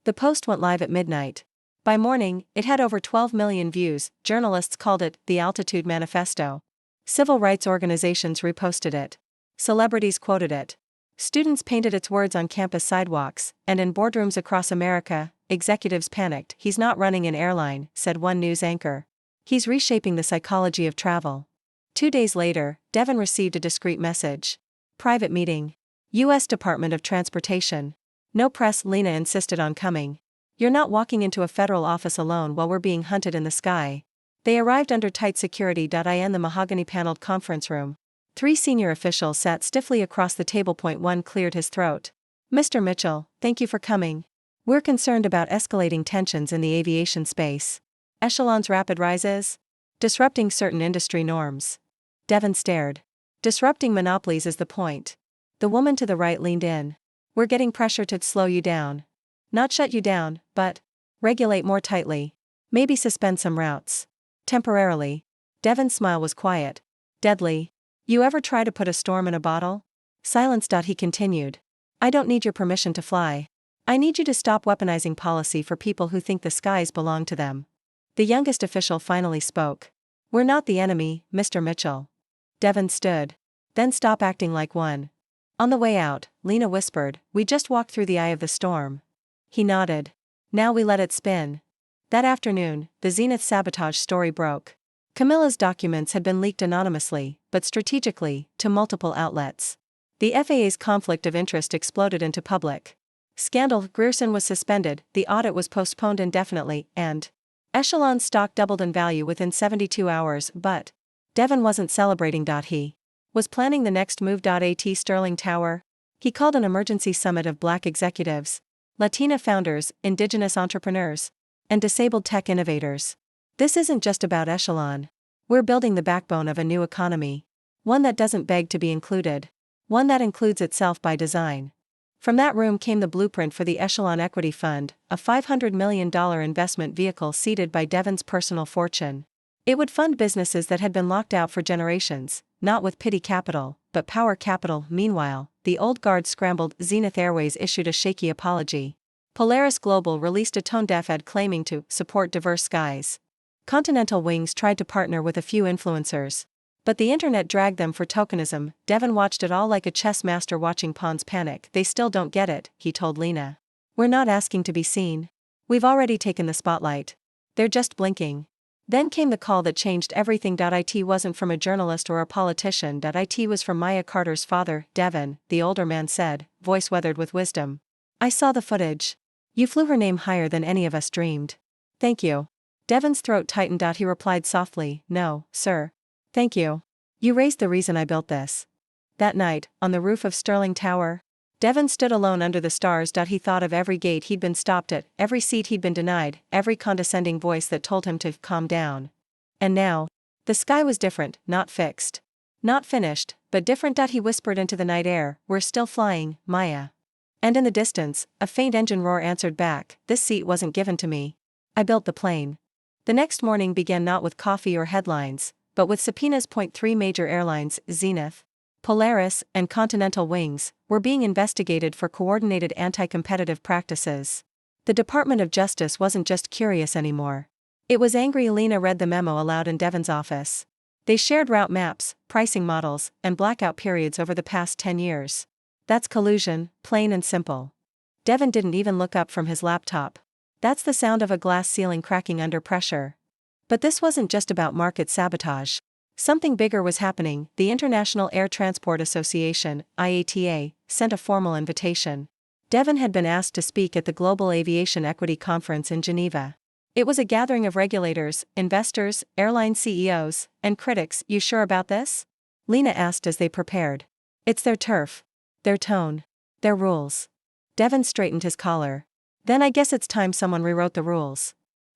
S2: The post went live at midnight. By morning, it had over 12 million views. Journalists called it the Altitude Manifesto. Civil rights organizations reposted it. Celebrities quoted it. Students painted its words on campus sidewalks, and in boardrooms across America, executives panicked. He's not running an airline, said one news anchor. He's reshaping the psychology of travel. 2 days later, Devon received a discreet message. Private meeting. U.S. Department of Transportation. No press. Lena insisted on coming. You're not walking into a federal office alone while we're being hunted in the sky. They arrived under tight security. In the mahogany-paneled conference room. 3 senior officials sat stiffly across the table. One cleared his throat. Mr. Mitchell, thank you for coming. We're concerned about escalating tensions in the aviation space. Echelon's rapid rises? Disrupting certain industry norms. Devon stared. Disrupting monopolies is the point. The woman to the right leaned in. We're getting pressure to slow you down. Not shut you down, but regulate more tightly. Maybe suspend some routes. Temporarily. Devon's smile was quiet. Deadly. You ever try to put a storm in a bottle? Silence. He continued. I don't need your permission to fly. I need you to stop weaponizing policy for people who think the skies belong to them. The youngest official finally spoke. We're not the enemy, Mr. Mitchell. Devon stood. Then stop acting like one. On the way out, Lena whispered, we just walked through the eye of the storm. He nodded. Now we let it spin. That afternoon, the Zenith sabotage story broke. Camilla's documents had been leaked anonymously, but strategically, to multiple outlets. The FAA's conflict of interest exploded into public scandal. Grierson was suspended, the audit was postponed indefinitely, and Echelon's stock doubled in value within 72 hours, but Devon wasn't celebrating. He was planning the next move. At Sterling Tower, he called an emergency summit of Black executives, Latina founders, indigenous entrepreneurs, and disabled tech innovators. This isn't just about Echelon. We're building the backbone of a new economy. One that doesn't beg to be included. One that includes itself by design. From that room came the blueprint for the Echelon Equity Fund, a $500 million investment vehicle seeded by Devon's personal fortune. It would fund businesses that had been locked out for generations, not with pity capital, but power capital. Meanwhile, the old guard scrambled. Zenith Airways issued a shaky apology. Polaris Global released a tone-deaf ad claiming to support diverse skies. Continental Wings tried to partner with a few influencers. But the internet dragged them for tokenism. Devon watched it all like a chess master watching pawns panic. They still don't get it, he told Lena. We're not asking to be seen. We've already taken the spotlight. They're just blinking. Then came the call that changed everything. It wasn't from a journalist or a politician. It was from Maya Carter's father, Devon, the older man said, voice weathered with wisdom. I saw the footage. You flew her name higher than any of us dreamed. Thank you. Devon's throat tightened. He replied softly, no, sir. Thank you. You raised the reason I built this. That night, on the roof of Sterling Tower, Devon stood alone under the stars. He thought of every gate he'd been stopped at, every seat he'd been denied, every condescending voice that told him to calm down. And now, the sky was different, not fixed. Not finished, but different. He whispered into the night air, we're still flying, Maya. And in the distance, a faint engine roar answered back, this seat wasn't given to me. I built the plane. The next morning began not with coffee or headlines, but with subpoenas. 3 major airlines, Zenith, Polaris, and Continental Wings, were being investigated for coordinated anti-competitive practices. The Department of Justice wasn't just curious anymore. It was angry. Lena read the memo aloud in Devon's office. They shared route maps, pricing models, and blackout periods over the past 10 years. That's collusion, plain and simple. Devon didn't even look up from his laptop. That's the sound of a glass ceiling cracking under pressure. But this wasn't just about market sabotage. Something bigger was happening. The International Air Transport Association, IATA, sent a formal invitation. Devon had been asked to speak at the Global Aviation Equity Conference in Geneva. It was a gathering of regulators, investors, airline CEOs, and critics. You sure about this? Lena asked as they prepared. It's their turf. Their tone. Their rules. Devon straightened his collar. Then I guess it's time someone rewrote the rules.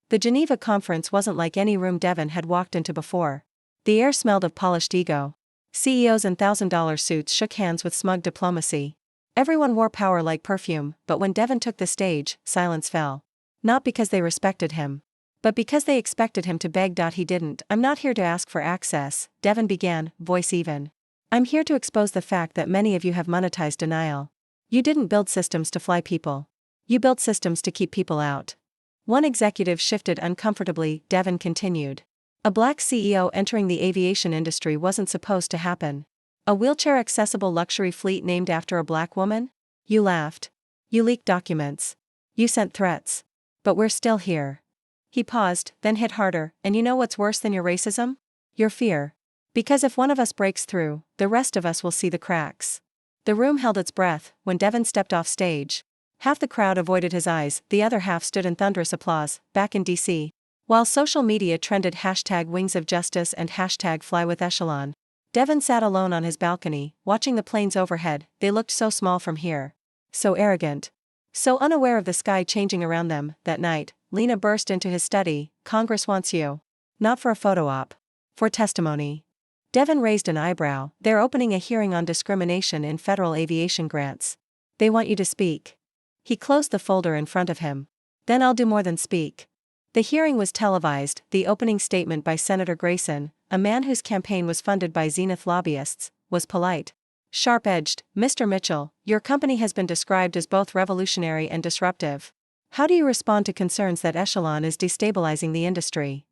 S2: The Geneva conference wasn't like any room Devon had walked into before. The air smelled of polished ego. CEOs in $1,000 suits shook hands with smug diplomacy. Everyone wore power like perfume, but when Devon took the stage, silence fell. Not because they respected him, but because they expected him to beg. He didn't. "I'm not here to ask for access," Devon began, voice even. "I'm here to expose the fact that many of you have monetized denial. You didn't build systems to fly people. You built systems to keep people out." One executive shifted uncomfortably. Devon continued. "A black CEO entering the aviation industry wasn't supposed to happen. A wheelchair-accessible luxury fleet named after a black woman? You laughed. You leaked documents. You sent threats. But we're still here." He paused, then hit harder. "And you know what's worse than your racism? Your fear. Because if one of us breaks through, the rest of us will see the cracks." The room held its breath when Devon stepped off stage. Half the crowd avoided his eyes, the other half stood in thunderous applause. Back in DC, while social media trended #WingsOfJustice and #FlyWithEchelon, Devon sat alone on his balcony, watching the planes overhead. They looked so small from here. So arrogant. So unaware of the sky changing around them. That night, Lena burst into his study. "Congress wants you. Not for a photo op. For testimony." Devon raised an eyebrow. "They're opening a hearing on discrimination in federal aviation grants. They want you to speak." He closed the folder in front of him. "Then I'll do more than speak." The hearing was televised. The opening statement by Senator Grayson, a man whose campaign was funded by Zenith lobbyists, was polite. Sharp-edged. "Mr. Mitchell, your company has been described as both revolutionary and disruptive. How do you respond to concerns that Echelon is destabilizing the industry?"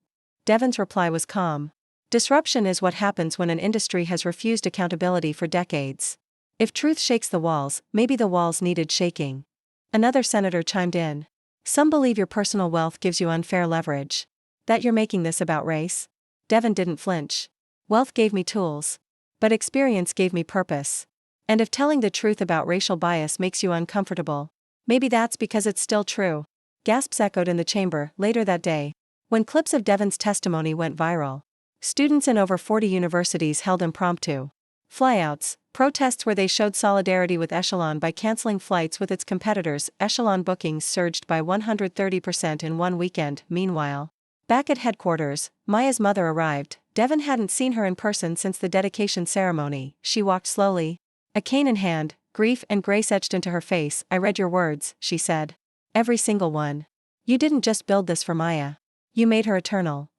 S2: Devon's reply was calm. "Disruption is what happens when an industry has refused accountability for decades. If truth shakes the walls, maybe the walls needed shaking." Another senator chimed in. "Some believe your personal wealth gives you unfair leverage. That you're making this about race?" Devon didn't flinch. "Wealth gave me tools. But experience gave me purpose. And if telling the truth about racial bias makes you uncomfortable, maybe that's because it's still true." Gasps echoed in the chamber. Later that day, when clips of Devon's testimony went viral, students in over 40 universities held impromptu flyouts, protests where they showed solidarity with Echelon by canceling flights with its competitors. Echelon bookings surged by 130% in one weekend. Meanwhile, back at headquarters, Maya's mother arrived. Devon hadn't seen her in person since the dedication ceremony. She walked slowly, a cane in hand, grief and grace etched into her face. "I read your words," she said. "Every single one. You didn't just build this for Maya. You made her eternal."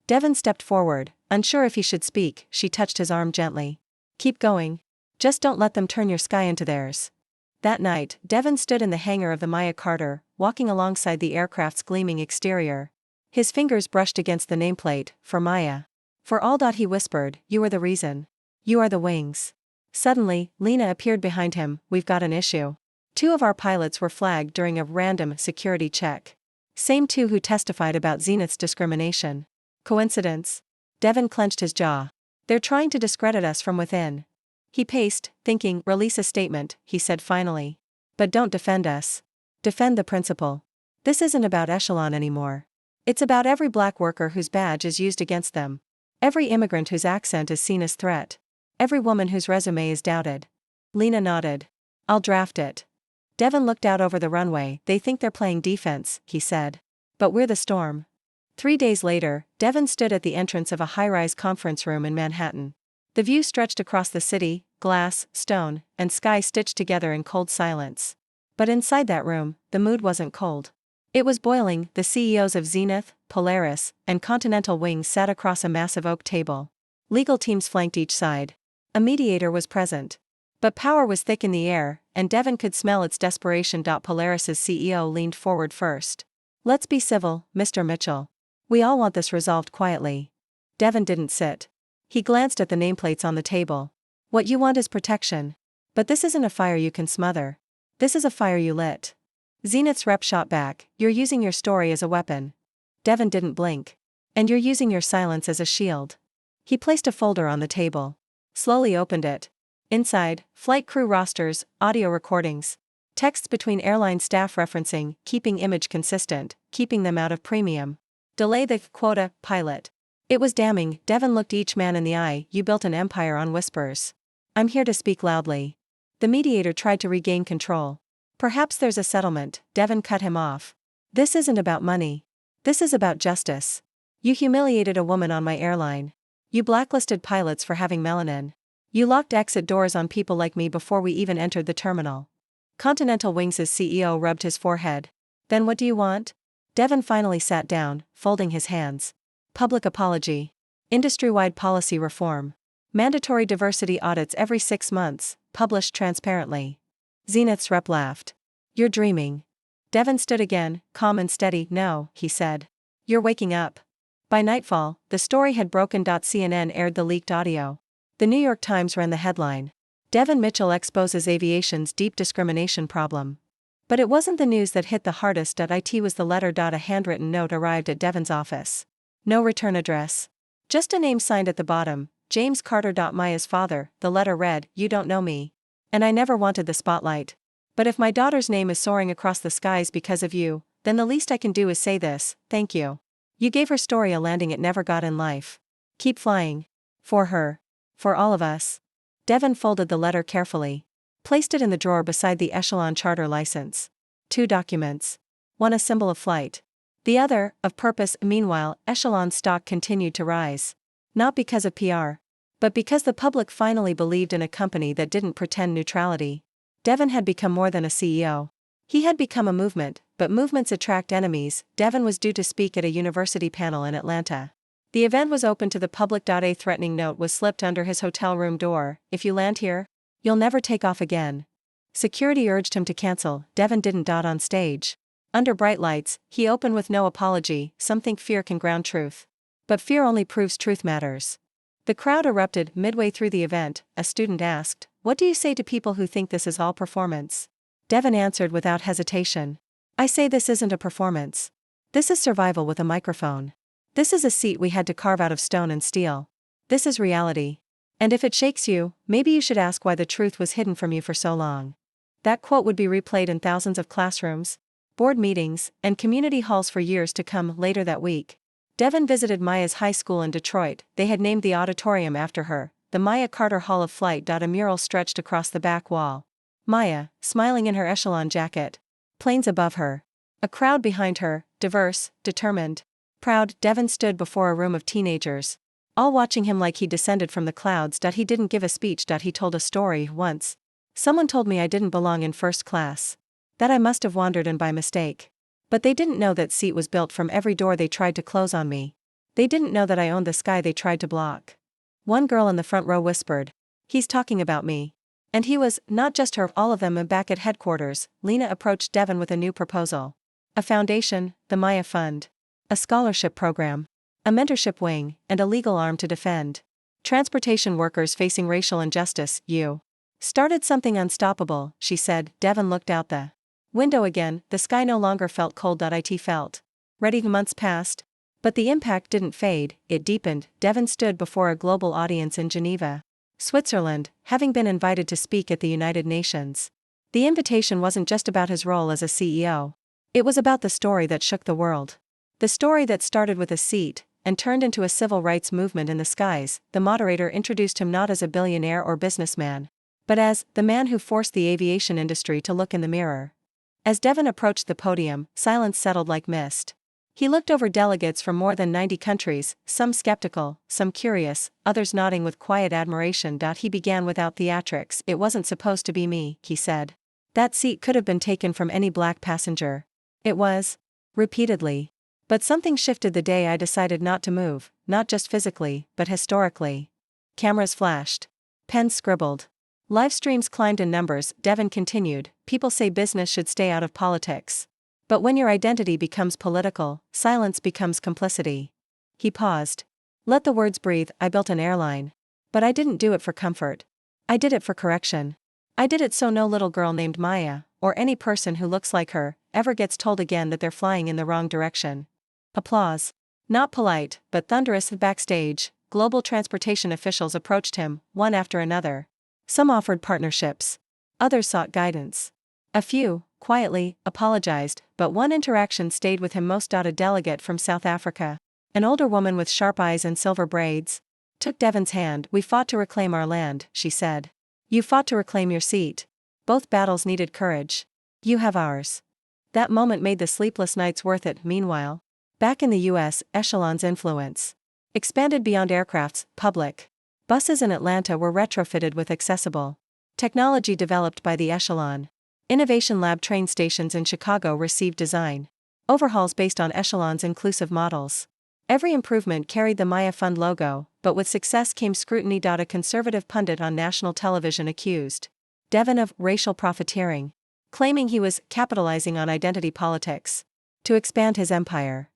S2: Devon stepped forward, unsure if he should speak. She touched his arm gently. "Keep going. Just don't let them turn your sky into theirs." That night, Devon stood in the hangar of the Maya Carter, walking alongside the aircraft's gleaming exterior. His fingers brushed against the nameplate. "For Maya. For all." He whispered, "You were the reason. You are the wings." Suddenly, Lena appeared behind him. "We've got an issue. 2 of our pilots were flagged during a random security check. Same 2 who testified about Zenith's discrimination. Coincidence?" Devon clenched his jaw. "They're trying to discredit us from within." He paced, thinking. "Release a statement," he said finally. "But don't defend us. Defend the principle. This isn't about Echelon anymore. It's about every black worker whose badge is used against them. Every immigrant whose accent is seen as threat. Every woman whose resume is doubted." Lena nodded. "I'll draft it." Devon looked out over the runway. "They think they're playing defense," he said. "But we're the storm." 3 days later, Devon stood at the entrance of a high-rise conference room in Manhattan. The view stretched across the city, glass, stone, and sky stitched together in cold silence. But inside that room, the mood wasn't cold. It was boiling. The CEOs of Zenith, Polaris, and Continental Wings sat across a massive oak table. Legal teams flanked each side. A mediator was present. But power was thick in the air, and Devon could smell its desperation. Polaris's CEO leaned forward first. "Let's be civil, Mr. Mitchell. We all want this resolved quietly." Devon didn't sit. He glanced at the nameplates on the table. "What you want is protection. But this isn't a fire you can smother. This is a fire you lit." Zenith's rep shot back. "You're using your story as a weapon." Devon didn't blink. "And you're using your silence as a shield." He placed a folder on the table. Slowly opened it. Inside, flight crew rosters, audio recordings, texts between airline staff referencing, keeping image consistent, keeping them out of premium. Delay the quota, pilot. It was damning. Devon looked each man in the eye. "You built an empire on whispers. I'm here to speak loudly." The mediator tried to regain control. "Perhaps there's a settlement." Devon cut him off. "This isn't about money. This is about justice. You humiliated a woman on my airline. You blacklisted pilots for having melanin. You locked exit doors on people like me before we even entered the terminal. Continental Wings' CEO rubbed his forehead. Then what do you want? Devon finally sat down, folding his hands. Public apology. Industry-wide policy reform. Mandatory diversity audits every 6 months, published transparently. Zenith's rep laughed. You're dreaming. Devon stood again, calm and steady. No, he said. You're waking up. By nightfall, the story had broken. CNN aired the leaked audio. The New York Times ran the headline. Devon Mitchell exposes aviation's deep discrimination problem. But it wasn't the news that hit the hardest. It was the letter. A handwritten note arrived at Devon's office. No return address. Just a name signed at the bottom, James Carter. Maya's father. The letter read, You don't know me. And I never wanted the spotlight. But if my daughter's name is soaring across the skies because of you, then the least I can do is say this, thank you. You gave her story a landing it never got in life. Keep flying. For her. For all of us. Devon folded the letter carefully. Placed it in the drawer beside the Echelon charter license. 2 documents. One a symbol of flight. The other, of purpose. Meanwhile, Echelon's stock continued to rise. Not because of PR. But because the public finally believed in a company that didn't pretend neutrality. Devon had become more than a CEO. He had become a movement, but movements attract enemies. Devon was due to speak at a university panel in Atlanta. The event was open to the public. A threatening note was slipped under his hotel room door. If you land here, you'll never take off again. Security urged him to cancel. Devon didn't. On stage. Under bright lights, he opened with no apology. Some think fear can ground truth. But fear only proves truth matters. The crowd erupted. Midway through the event, a student asked, What do you say to people who think this is all performance? Devon answered without hesitation. I say this isn't a performance. This is survival with a microphone. This is a seat we had to carve out of stone and steel. This is reality. And if it shakes you, maybe you should ask why the truth was hidden from you for so long. That quote would be replayed in thousands of classrooms, board meetings, and community halls for years to come. Later that week, Devon visited Maya's high school in Detroit. They had named the auditorium after her, the Maya Carter Hall of Flight. A mural stretched across the back wall. Maya, smiling in her Echelon jacket. Planes above her. A crowd behind her, diverse, determined, proud. Devon stood before a room of teenagers, all watching him like he descended from the clouds. He didn't give a speech. He told a story. Once, someone told me I didn't belong in first class. That I must have wandered in by mistake. But they didn't know that seat was built from every door they tried to close on me. They didn't know that I owned the sky they tried to block. One girl in the front row whispered, He's talking about me. And he was, not just her, all of them. Back at headquarters, Lena approached Devon with a new proposal. A foundation, the Maya Fund. A scholarship program. A mentorship wing, and a legal arm to defend transportation workers facing racial injustice. You started something unstoppable, she said. Devon looked out the window again. The sky no longer felt cold. It felt ready. Months passed, but the impact didn't fade, it deepened. Devon stood before a global audience in Geneva, Switzerland, having been invited to speak at the United Nations. The invitation wasn't just about his role as a CEO. It was about the story that shook the world. The story that started with a seat and turned into a civil rights movement in the skies. The moderator introduced him not as a billionaire or businessman, but as the man who forced the aviation industry to look in the mirror. As Devon approached the podium, silence settled like mist. He looked over delegates from more than 90 countries, some skeptical, some curious, others nodding with quiet admiration. He began without theatrics. It wasn't supposed to be me, he said. That seat could have been taken from any black passenger. It was. Repeatedly. But something shifted the day I decided not to move, not just physically, but historically. Cameras flashed. Pens scribbled. Live streams climbed in numbers. Devon continued, People say business should stay out of politics. But when your identity becomes political, silence becomes complicity. He paused. Let the words breathe. I built an airline. But I didn't do it for comfort. I did it for correction. I did it so no little girl named Maya, or any person who looks like her, ever gets told again that they're flying in the wrong direction. Applause. Not polite, but thunderous. Backstage, global transportation officials approached him, one after another. Some offered partnerships. Others sought guidance. A few, quietly, apologized, but one interaction stayed with him most. A delegate from South Africa, an older woman with sharp eyes and silver braids, took Devon's hand. We fought to reclaim our land, she said. You fought to reclaim your seat. Both battles needed courage. You have ours. That moment made the sleepless nights worth it. Meanwhile, Back in the US, Echelon's influence expanded beyond aircrafts. Public buses in Atlanta were retrofitted with accessible technology developed by the Echelon Innovation Lab. Train stations in Chicago received design overhauls based on Echelon's inclusive models. Every improvement carried the Maya Fund logo, but with success came scrutiny. A conservative pundit on national television accused Devon of racial profiteering, claiming he was capitalizing on identity politics to expand his empire.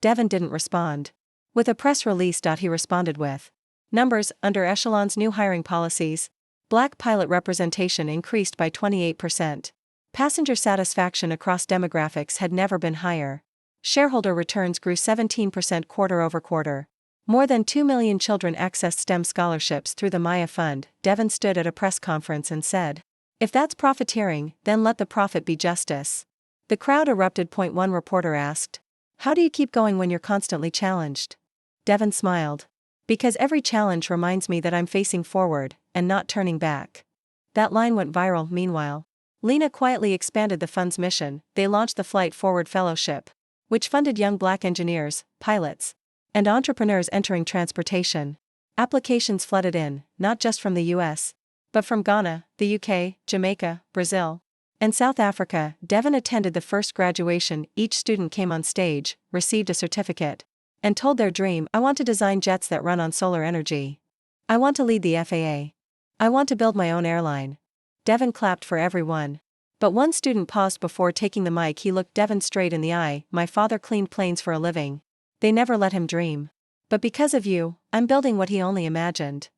S2: Devon didn't respond with a press release. He responded with numbers. Under Echelon's new hiring policies, Black pilot representation increased by 28%. Passenger satisfaction across demographics had never been higher. Shareholder returns grew 17% quarter-over-quarter. More than 2 million children accessed STEM scholarships through the Maya Fund. Devon stood at a press conference and said, "If that's profiteering, then let the profit be justice." The crowd erupted. One reporter asked, "How do you keep going when you're constantly challenged?" Devon smiled. "Because every challenge reminds me that I'm facing forward, and not turning back." That line went viral. Meanwhile, Lena quietly expanded the fund's mission. They launched the Flight Forward Fellowship, which funded young Black engineers, pilots, and entrepreneurs entering transportation. Applications flooded in, not just from the US, but from Ghana, the UK, Jamaica, Brazil, and South Africa. Devon attended the first graduation. Each student came on stage, received a certificate, and told their dream. "I want to design jets that run on solar energy. I want to lead the FAA. I want to build my own airline." Devon clapped for everyone. But one student paused before taking the mic. He looked Devon straight in the eye. "My father cleaned planes for a living. They never let him dream. But because of you, I'm building what he only imagined."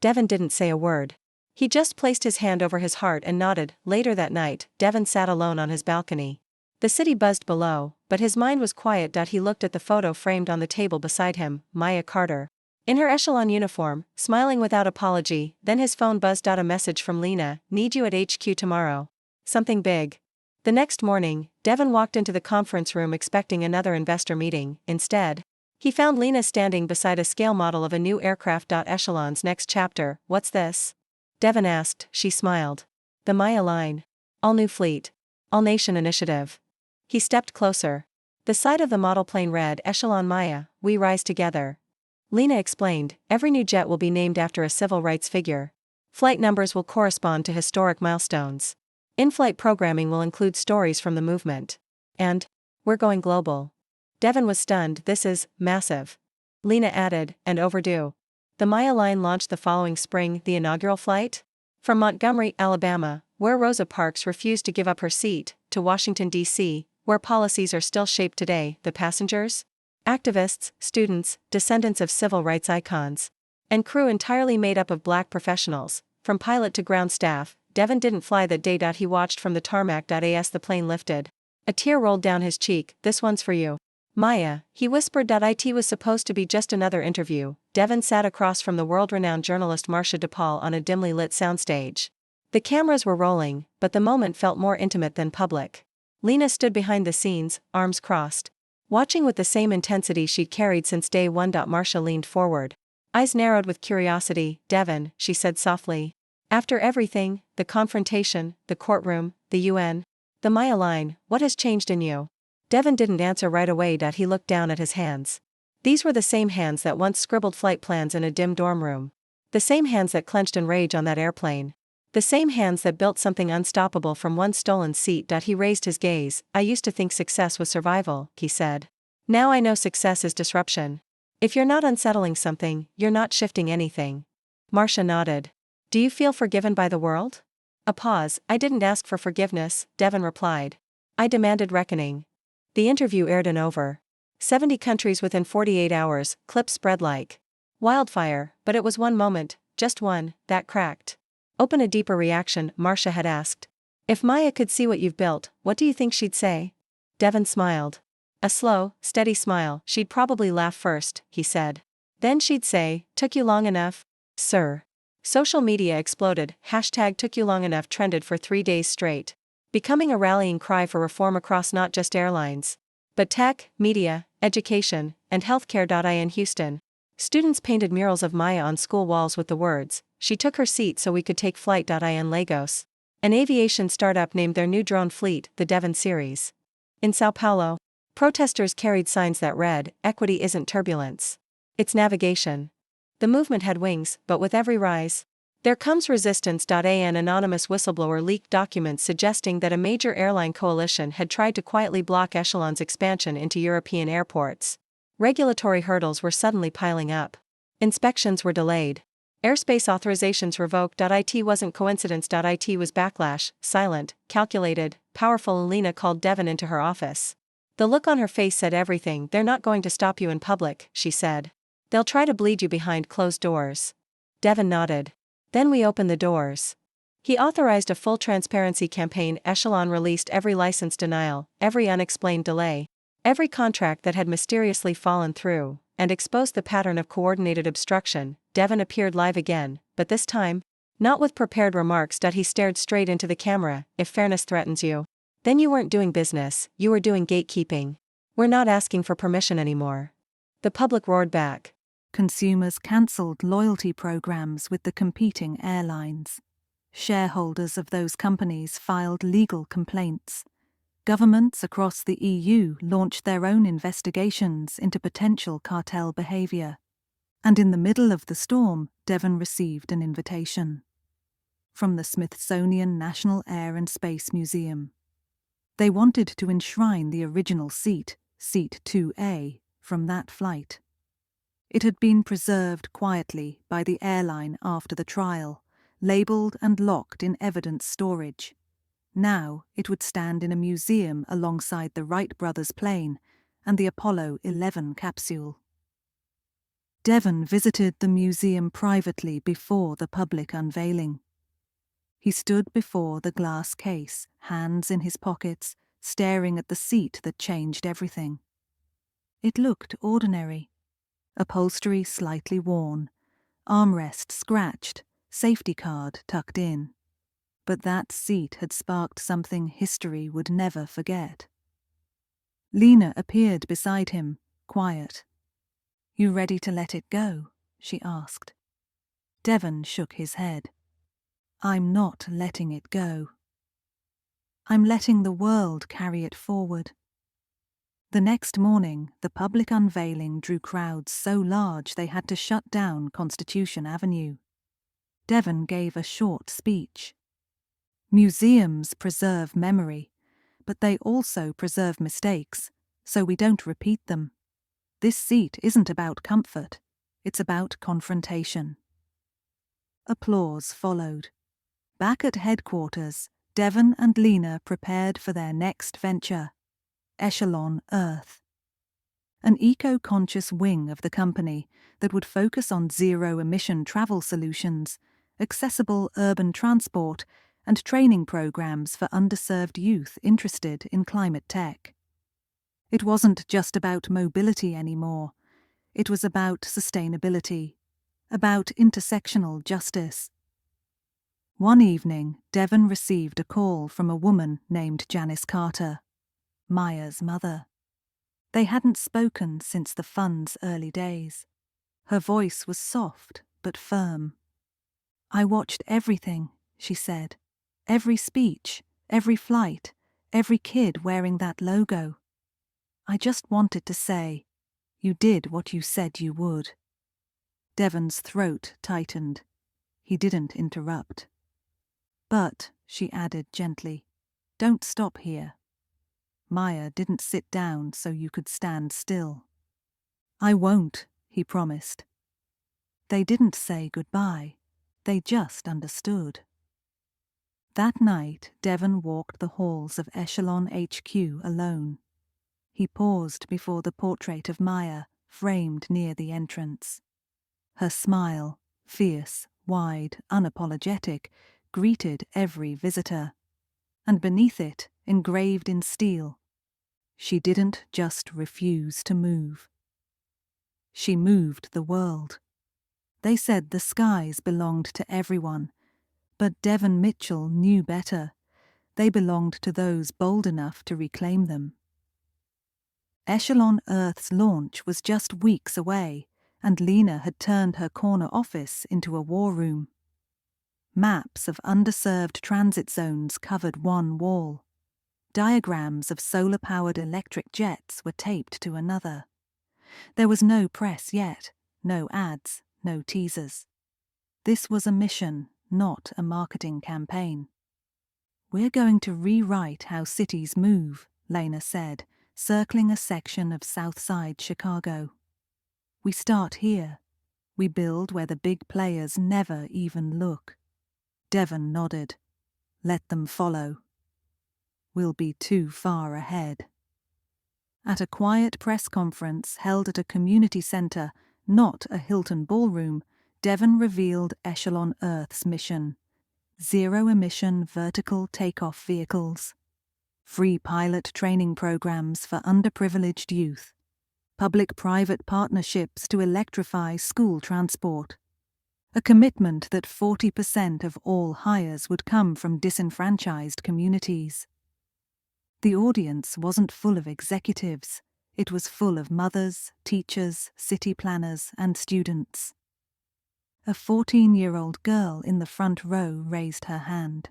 S2: Devon didn't say a word. He just placed his hand over his heart and nodded. Later that night, Devon sat alone on his balcony. The city buzzed below, but his mind was quiet. He looked at the photo framed on the table beside him, Maya Carter, in her Echelon uniform, smiling without apology. Then his phone buzzed. A message from Lena, "Need you at HQ tomorrow. Something big." The next morning, Devon walked into the conference room expecting another investor meeting. Instead, he found Lena standing beside a scale model of a new aircraft. Echelon's next chapter. "What's this?" Devon asked. She smiled. "The Maya line. All new fleet. All nation initiative." He stepped closer. The side of the model plane read, "Echelon Maya, we rise together." Lena explained, "Every new jet will be named after a civil rights figure. Flight numbers will correspond to historic milestones. In-flight programming will include stories from the movement. And we're going global." Devon was stunned. "This is massive." Lena added, "And overdue." The Maya line launched the following spring. The inaugural flight? From Montgomery, Alabama, where Rosa Parks refused to give up her seat, to Washington, D.C., where policies are still shaped today. The passengers? Activists, students, descendants of civil rights icons, and crew entirely made up of Black professionals, from pilot to ground staff. Devon didn't fly that day. He watched from the tarmac. As the plane lifted, a tear rolled down his cheek. "This one's for you, Maya," he whispered. It was supposed to be just another interview. Devon sat across from the world-renowned journalist Marcia DePaul on a dimly lit soundstage. The cameras were rolling, but the moment felt more intimate than public. Lena stood behind the scenes, arms crossed, watching with the same intensity she'd carried since day one. Marcia leaned forward, eyes narrowed with curiosity. "Devon," she said softly, "after everything, the confrontation, the courtroom, the UN, the Maya line, what has changed in you?" Devon didn't answer right away. He looked down at his hands. These were the same hands that once scribbled flight plans in a dim dorm room. The same hands that clenched in rage on that airplane. The same hands that built something unstoppable from one stolen seat. He raised his gaze. "I used to think success was survival," he said. "Now I know success is disruption. If you're not unsettling something, you're not shifting anything." Marcia nodded. "Do you feel forgiven by the world?" A pause. "I didn't ask for forgiveness," Devon replied. "I demanded reckoning." The interview aired in over 70 countries within 48 hours. Clips spread like wildfire, but it was one moment, just one, that cracked open a deeper reaction. Marcia had asked, "If Maya could see what you've built, what do you think she'd say?" Devon smiled. A slow, steady smile. "She'd probably laugh first," he said. "Then she'd say, 'Took you long enough, sir.'" Social media exploded. #took you long enough trended for 3 days straight, becoming a rallying cry for reform across not just airlines, but tech, media, education, and healthcare. In Houston, students painted murals of Maya on school walls with the words, "She took her seat so we could take flight." In Lagos, an aviation startup named their new drone fleet the Devon series. In Sao Paulo, Protesters carried signs that read, "Equity isn't turbulence. It's navigation." The movement had wings, but with every rise, there comes resistance. An anonymous whistleblower leaked documents suggesting that a major airline coalition had tried to quietly block Echelon's expansion into European airports. Regulatory hurdles were suddenly piling up. Inspections were delayed. Airspace authorizations revoked. It wasn't coincidence. It was backlash, silent, calculated, powerful. Lena called Devon into her office. The look on her face said everything. "They're not going to stop you in public," she said. "They'll try to bleed you behind closed doors." Devon nodded. "Then we open the doors." He authorized a full transparency campaign. Echelon released every license denial, every unexplained delay, every contract that had mysteriously fallen through, and exposed the pattern of coordinated obstruction. Devon appeared live again, but this time, not with prepared remarks. He stared straight into the camera. "If fairness threatens you, then you weren't doing business, you were doing gatekeeping. We're not asking for permission anymore." The public roared back.
S1: Consumers cancelled loyalty programs with the competing airlines. Shareholders of those companies filed legal complaints. Governments across the EU launched their own investigations into potential cartel behavior. And in the middle of the storm, Devon received an invitation from the Smithsonian National Air and Space Museum. They wanted to enshrine the original seat, Seat 2A, from that flight. It had been preserved quietly by the airline after the trial, labelled and locked in evidence storage. Now it would stand in a museum alongside the Wright brothers' plane and the Apollo 11 capsule. Devon visited the museum privately before the public unveiling. He stood before the glass case, hands in his pockets, staring at the seat that changed everything. It looked ordinary. Upholstery slightly worn, armrest scratched, safety card tucked in. But that seat had sparked something history would never forget. Lena appeared beside him, quiet. "You ready to let it go?" she asked. Devon shook his head. "I'm not letting it go. I'm letting the world carry it forward." The next morning, the public unveiling drew crowds so large they had to shut down Constitution Avenue. Devon gave a short speech. "Museums preserve memory, but they also preserve mistakes, so we don't repeat them. This seat isn't about comfort, it's about confrontation." Applause followed. Back at headquarters, Devon and Lena prepared for their next venture, Echelon Earth, an eco-conscious wing of the company that would focus on zero-emission travel solutions, accessible urban transport, and training programs for underserved youth interested in climate tech. It wasn't just about mobility anymore. It was about sustainability, about intersectional justice. One evening, Devon received a call from a woman named Janice Carter, Maya's mother. They hadn't spoken since the fund's early days. Her voice was soft but firm. "I watched everything," she said. "Every speech, every flight, every kid wearing that logo. I just wanted to say, you did what you said you would." Devon's throat tightened. He didn't interrupt. "But," she added gently, "don't stop here. Maya didn't sit down so you could stand still." "I won't," he promised. They didn't say goodbye. They just understood. That night, Devon walked the halls of Echelon HQ alone. He paused before the portrait of Maya, framed near the entrance. Her smile, fierce, wide, unapologetic, greeted every visitor. And beneath it, engraved in steel, she didn't just refuse to move. She moved the world. They said the skies belonged to everyone, but Devon Mitchell knew better. They belonged to those bold enough to reclaim them. Echelon Earth's launch was just weeks away, and Lena had turned her corner office into a war room. Maps of underserved transit zones covered one wall. Diagrams of solar-powered electric jets were taped to another. There was no press yet, no ads, no teasers. This was a mission, not a marketing campaign. "We're going to rewrite how cities move," Lena said, circling a section of Southside Chicago. "We start here. We build where the big players never even look." Devon nodded. "Let them follow. We'll be too far ahead." At a quiet press conference held at a community center, not a Hilton ballroom, Devon revealed Echelon Earth's mission: zero-emission vertical takeoff vehicles, free pilot training programs for underprivileged youth, public-private partnerships to electrify school transport, a commitment that 40% of all hires would come from disenfranchised communities. The audience wasn't full of executives. It was full of mothers, teachers, city planners, and students. A 14-year-old girl in the front row raised her hand.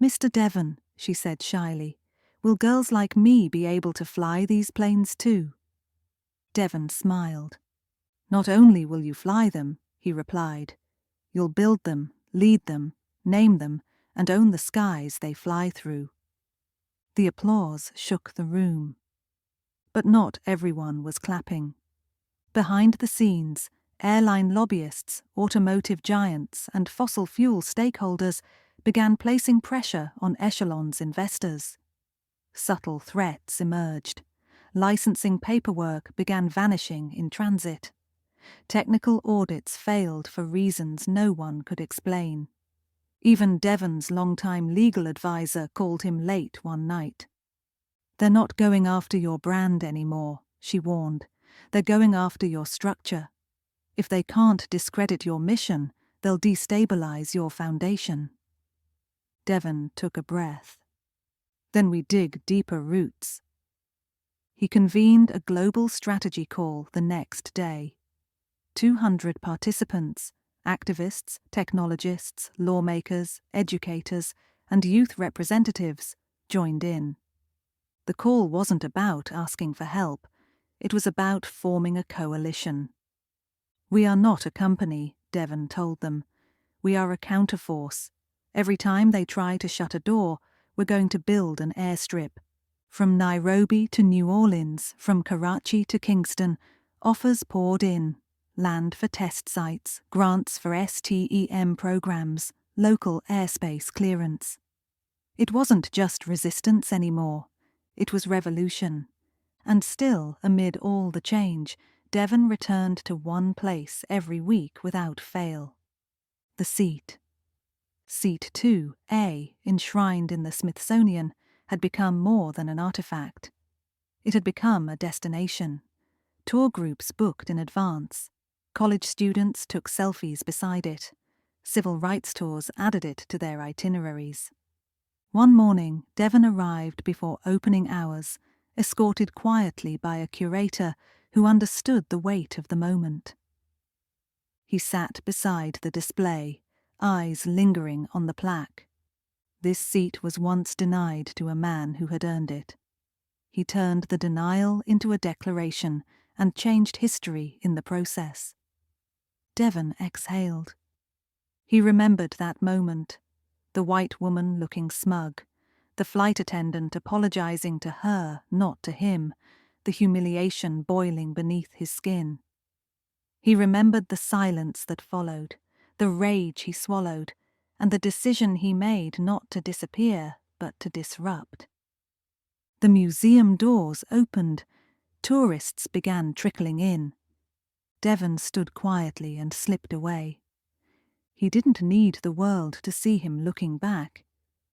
S1: "Mr. Devon," she said shyly, "will girls like me be able to fly these planes too?" Devon smiled. "Not only will you fly them," he replied, "you'll build them, lead them, name them, and own the skies they fly through." The applause shook the room. But not everyone was clapping. Behind the scenes, airline lobbyists, automotive giants, and fossil fuel stakeholders began placing pressure on Echelon's investors. Subtle threats emerged. Licensing paperwork began vanishing in transit. Technical audits failed for reasons no one could explain. Even Devon's longtime legal advisor called him late one night. "They're not going after your brand anymore," she warned. "They're going after your structure. If they can't discredit your mission, they'll destabilize your foundation." Devon took a breath. "Then we dig deeper roots." He convened a global strategy call the next day. 200 participants, activists, technologists, lawmakers, educators, and youth representatives, joined in. The call wasn't about asking for help. It was about forming a coalition. "We are not a company," Devon told them. "We are a counterforce. Every time they try to shut a door, we're going to build an airstrip. From Nairobi to New Orleans, from Karachi to Kingston, offers poured in. Land for test sites, grants for STEM programs, local airspace clearance." It wasn't just resistance anymore. It was revolution. And still, amid all the change, Devon returned to one place every week without fail: the seat. Seat 2A, enshrined in the Smithsonian, had become more than an artifact. It had become a destination. Tour groups booked in advance. College students took selfies beside it. Civil rights tours added it to their itineraries. One morning, Devon arrived before opening hours, escorted quietly by a curator who understood the weight of the moment. He sat beside the display, eyes lingering on the plaque. This seat was once denied to a man who had earned it. He turned the denial into a declaration and changed history in the process. Devon exhaled. He remembered that moment, the white woman looking smug, the flight attendant apologizing to her, not to him, the humiliation boiling beneath his skin. He remembered the silence that followed, the rage he swallowed, and the decision he made not to disappear, but to disrupt. The museum doors opened. Tourists began trickling in. Devon stood quietly and slipped away. He didn't need the world to see him looking back.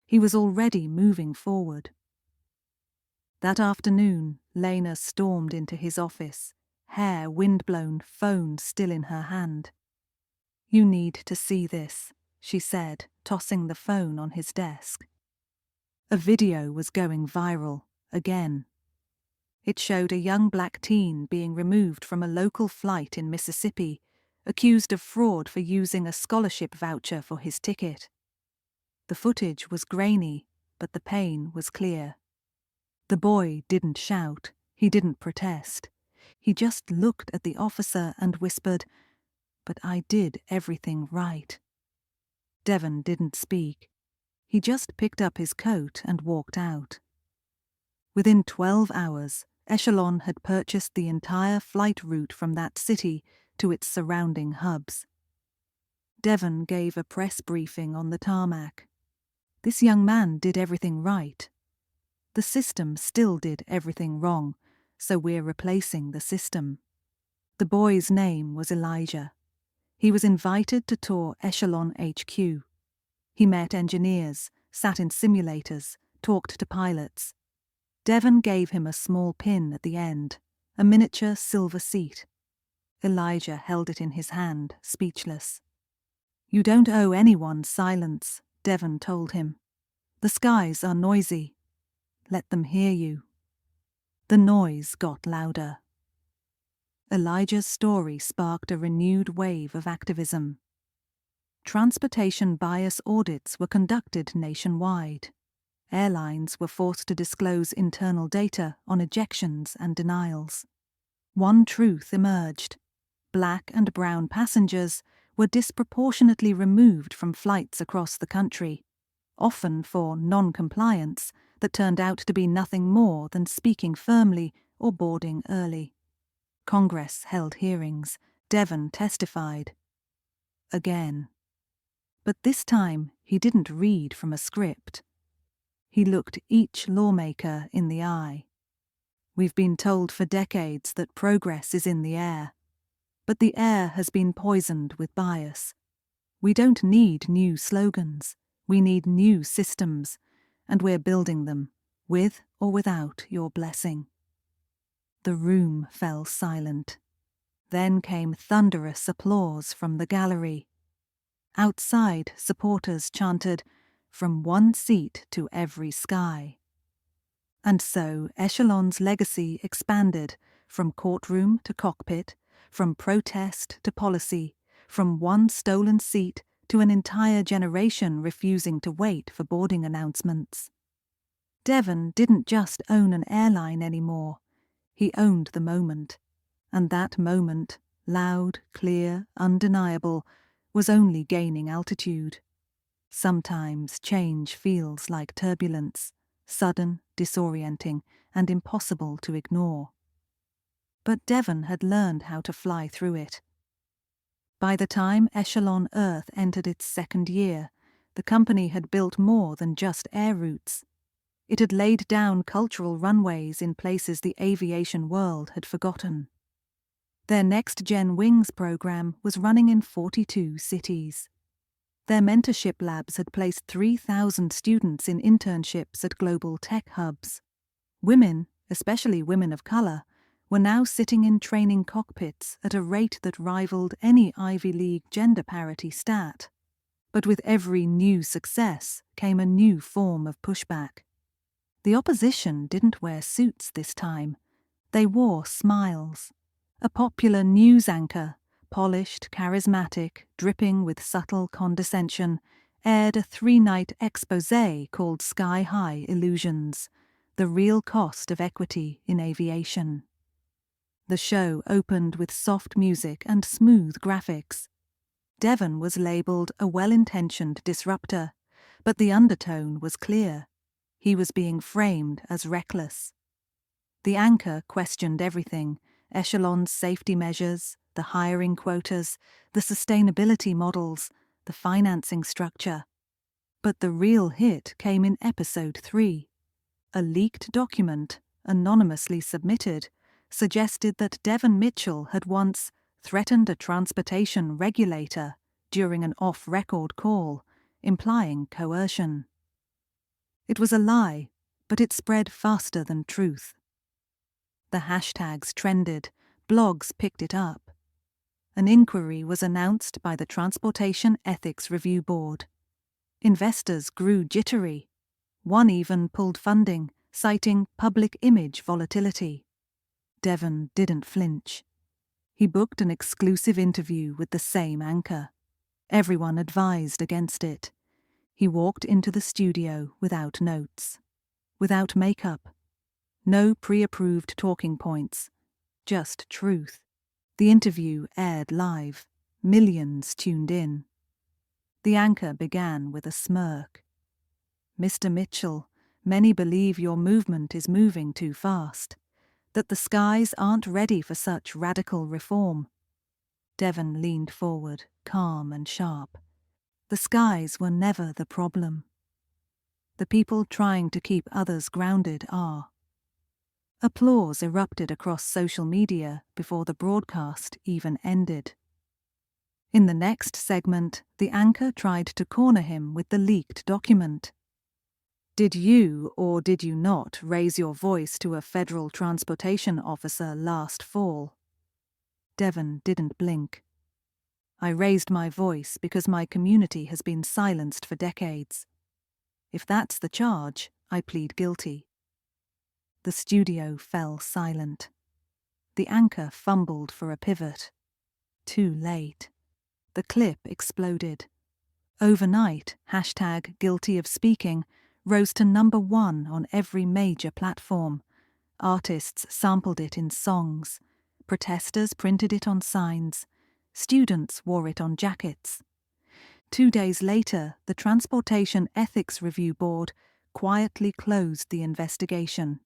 S1: He was already moving forward. That afternoon, Lena stormed into his office, hair windblown, phone still in her hand. "You need to see this," she said, tossing the phone on his desk. A video was going viral, again. It showed a young black teen being removed from a local flight in Mississippi, accused of fraud for using a scholarship voucher for his ticket. The footage was grainy, but the pain was clear. The boy didn't shout, he didn't protest. He just looked at the officer and whispered, "But I did everything right." Devon didn't speak. He just picked up his coat and walked out. Within 12 hours, Echelon had purchased the entire flight route from that city to its surrounding hubs. Devon gave a press briefing on the tarmac. This young man did everything right. The system still did everything wrong, so we're replacing the system. The boy's name was Elijah. He was invited to tour Echelon HQ. He met engineers, sat in simulators, talked to pilots. Devon gave him a small pin at the end, a miniature silver seat. Elijah held it in his hand, speechless. "You don't owe anyone silence," Devon told him. "The skies are noisy. Let them hear you." The noise got louder. Elijah's story sparked a renewed wave of activism. Transportation bias audits were conducted nationwide. Airlines were forced to disclose internal data on ejections and denials. One truth emerged: black and brown passengers were disproportionately removed from flights across the country, often for non-compliance that turned out to be nothing more than speaking firmly or boarding early. Congress held hearings. Devon testified. Again. But this time he didn't read from a script. He looked each lawmaker in the eye. "We've been told for decades that progress is in the air. But the air has been poisoned with bias. We don't need new slogans. We need new systems, and we're building them, with or without your blessing." The room fell silent. Then came thunderous applause from the gallery. Outside, supporters chanted, "From one seat to every sky." And so Echelon's legacy expanded from courtroom to cockpit, from protest to policy, from one stolen seat to an entire generation refusing to wait for boarding announcements. Devon didn't just own an airline anymore. He owned the moment. And that moment, loud, clear, undeniable, was only gaining altitude. Sometimes change feels like turbulence, sudden, disorienting, and impossible to ignore. But Devon had learned how to fly through it. By the time Echelon Earth entered its second year, the company had built more than just air routes. It had laid down cultural runways in places the aviation world had forgotten. Their next-gen wings program was running in 42 cities. Their mentorship labs had placed 3,000 students in internships at global tech hubs. Women, especially women of color, were now sitting in training cockpits at a rate that rivaled any Ivy League gender parity stat. But with every new success came a new form of pushback. The opposition didn't wear suits this time. They wore smiles. A popular news anchor, polished, charismatic, dripping with subtle condescension, aired a 3-night exposé called Sky High Illusions: The Real Cost of Equity in Aviation. The show opened with soft music and smooth graphics. Devon was labelled a well-intentioned disruptor, but the undertone was clear. He was being framed as reckless. The anchor questioned everything: Echelon's safety measures, the hiring quotas, the sustainability models, the financing structure. But the real hit came in episode 3. A leaked document, anonymously submitted, suggested that Devon Mitchell had once threatened a transportation regulator during an off-record call, implying coercion. It was a lie, but it spread faster than truth. The hashtags trended, blogs picked it up. An inquiry was announced by the Transportation Ethics Review Board. Investors grew jittery. One even pulled funding, citing public image volatility. Devon didn't flinch. He booked an exclusive interview with the same anchor. Everyone advised against it. He walked into the studio without notes, without makeup, No pre-approved talking points, just truth. The interview aired live. Millions tuned in. The anchor began with a smirk. "Mr. Mitchell, many believe your movement is moving too fast, that the skies aren't ready for such radical reform." Devon leaned forward, calm and sharp. The skies were never the problem. The people trying to keep others grounded are. Applause erupted across social media before the broadcast even ended. In the next segment, the anchor tried to corner him with the leaked document. "Did you or did you not raise your voice to a federal transportation officer last fall?" Devon didn't blink. "I raised my voice because my community has been silenced for decades. If that's the charge, I plead guilty." The studio fell silent. The anchor fumbled for a pivot. Too late. The clip exploded. Overnight, #guilty of speaking rose to #1 on every major platform. Artists sampled it in songs. Protesters printed it on signs. Students wore it on jackets. 2 days later, the Transportation Ethics Review Board quietly closed the investigation.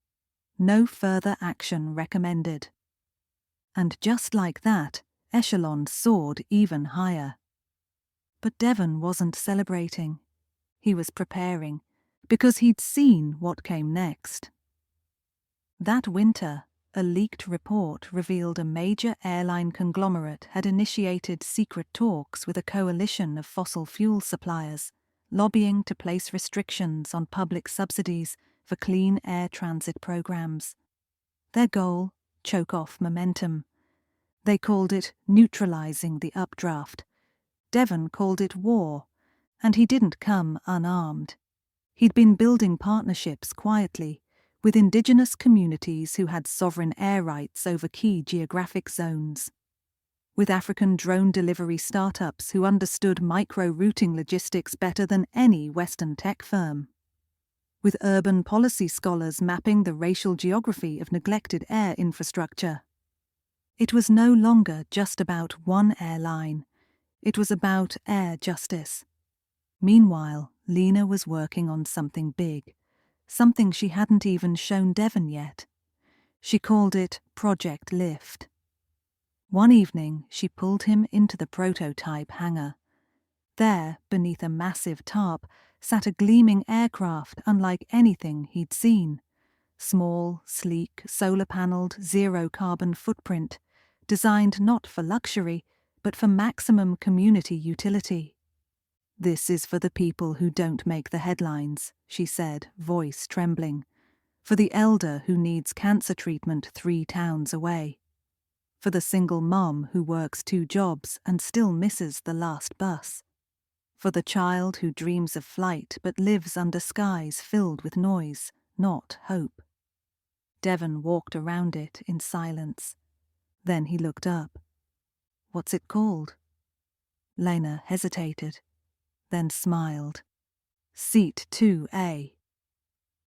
S1: No further action recommended. And just like that, echelons soared even higher. But Devon wasn't celebrating. He was preparing, because he'd seen what came next. That winter, a leaked report revealed a major airline conglomerate had initiated secret talks with a coalition of fossil fuel suppliers, lobbying to place restrictions on public subsidies for clean air transit programs. Their goal? Choke off momentum. They called it neutralizing the updraft. Devon called it war, and he didn't come unarmed. He'd been building partnerships quietly with indigenous communities who had sovereign air rights over key geographic zones, with African drone delivery startups who understood micro-routing logistics better than any Western tech firm, with urban policy scholars mapping the racial geography of neglected air infrastructure. It was no longer just about one airline. It was about air justice. Meanwhile, Lena was working on something big, something she hadn't even shown Devon yet. She called it Project Lift. One evening, she pulled him into the prototype hangar. There, beneath a massive tarp, sat a gleaming aircraft unlike anything he'd seen. Small, sleek, solar-paneled, zero-carbon footprint, designed not for luxury, but for maximum community utility. "This is for the people who don't make the headlines," she said, voice trembling. "For the elder who needs cancer treatment 3 towns away. For the single mom who works 2 jobs and still misses the last bus. For the child who dreams of flight but lives under skies filled with noise, not hope." Devon walked around it in silence. Then he looked up. "What's it called?" Lena hesitated, then smiled. "Seat 2A."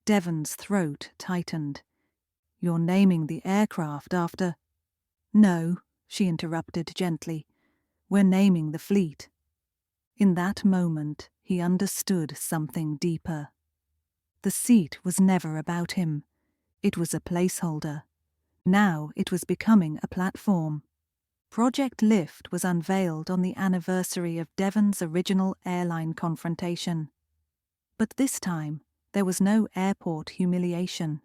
S1: Devon's throat tightened. "You're naming the aircraft after—" "No," she interrupted gently. "We're naming the fleet." In that moment, he understood something deeper. The seat was never about him. It was a placeholder. Now it was becoming a platform. Project Lift was unveiled on the anniversary of Devon's original airline confrontation. But this time, there was no airport humiliation,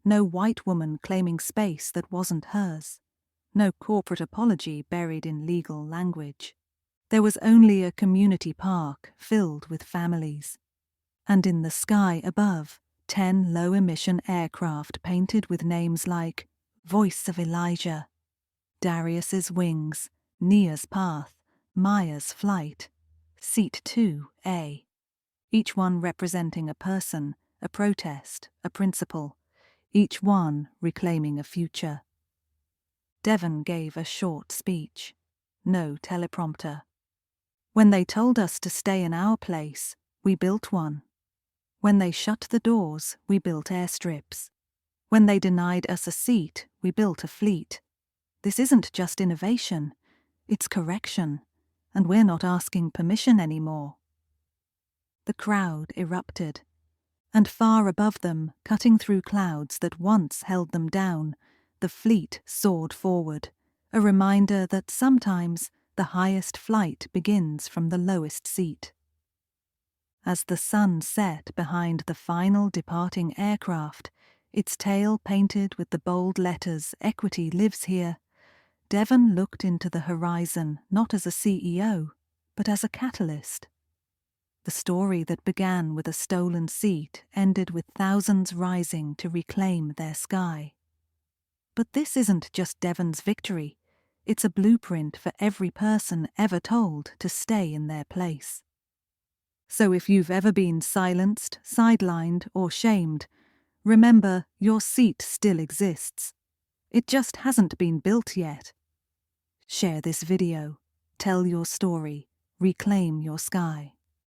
S1: no white woman claiming space that wasn't hers, no corporate apology buried in legal language. There was only a community park filled with families. And in the sky above, 10 low-emission aircraft painted with names like Voice of Elijah, Darius's Wings, Nia's Path, Maya's Flight, Seat 2A, each one representing a person, a protest, a principle, each one reclaiming a future. Devon gave a short speech. No teleprompter. "When they told us to stay in our place, we built one. When they shut the doors, we built airstrips. When they denied us a seat, we built a fleet. This isn't just innovation, it's correction, and we're not asking permission anymore." The crowd erupted, and far above them, cutting through clouds that once held them down, the fleet soared forward, a reminder that sometimes the highest flight begins from the lowest seat. As the sun set behind the final departing aircraft, its tail painted with the bold letters "Equity lives here," Devon looked into the horizon not as a CEO, but as a catalyst. The story that began with a stolen seat ended with thousands rising to reclaim their sky. But this isn't just Devon's victory, it's a blueprint for every person ever told to stay in their place. So if you've ever been silenced, sidelined, or shamed, remember your seat still exists. It just hasn't been built yet. Share this video, tell your story, reclaim your sky.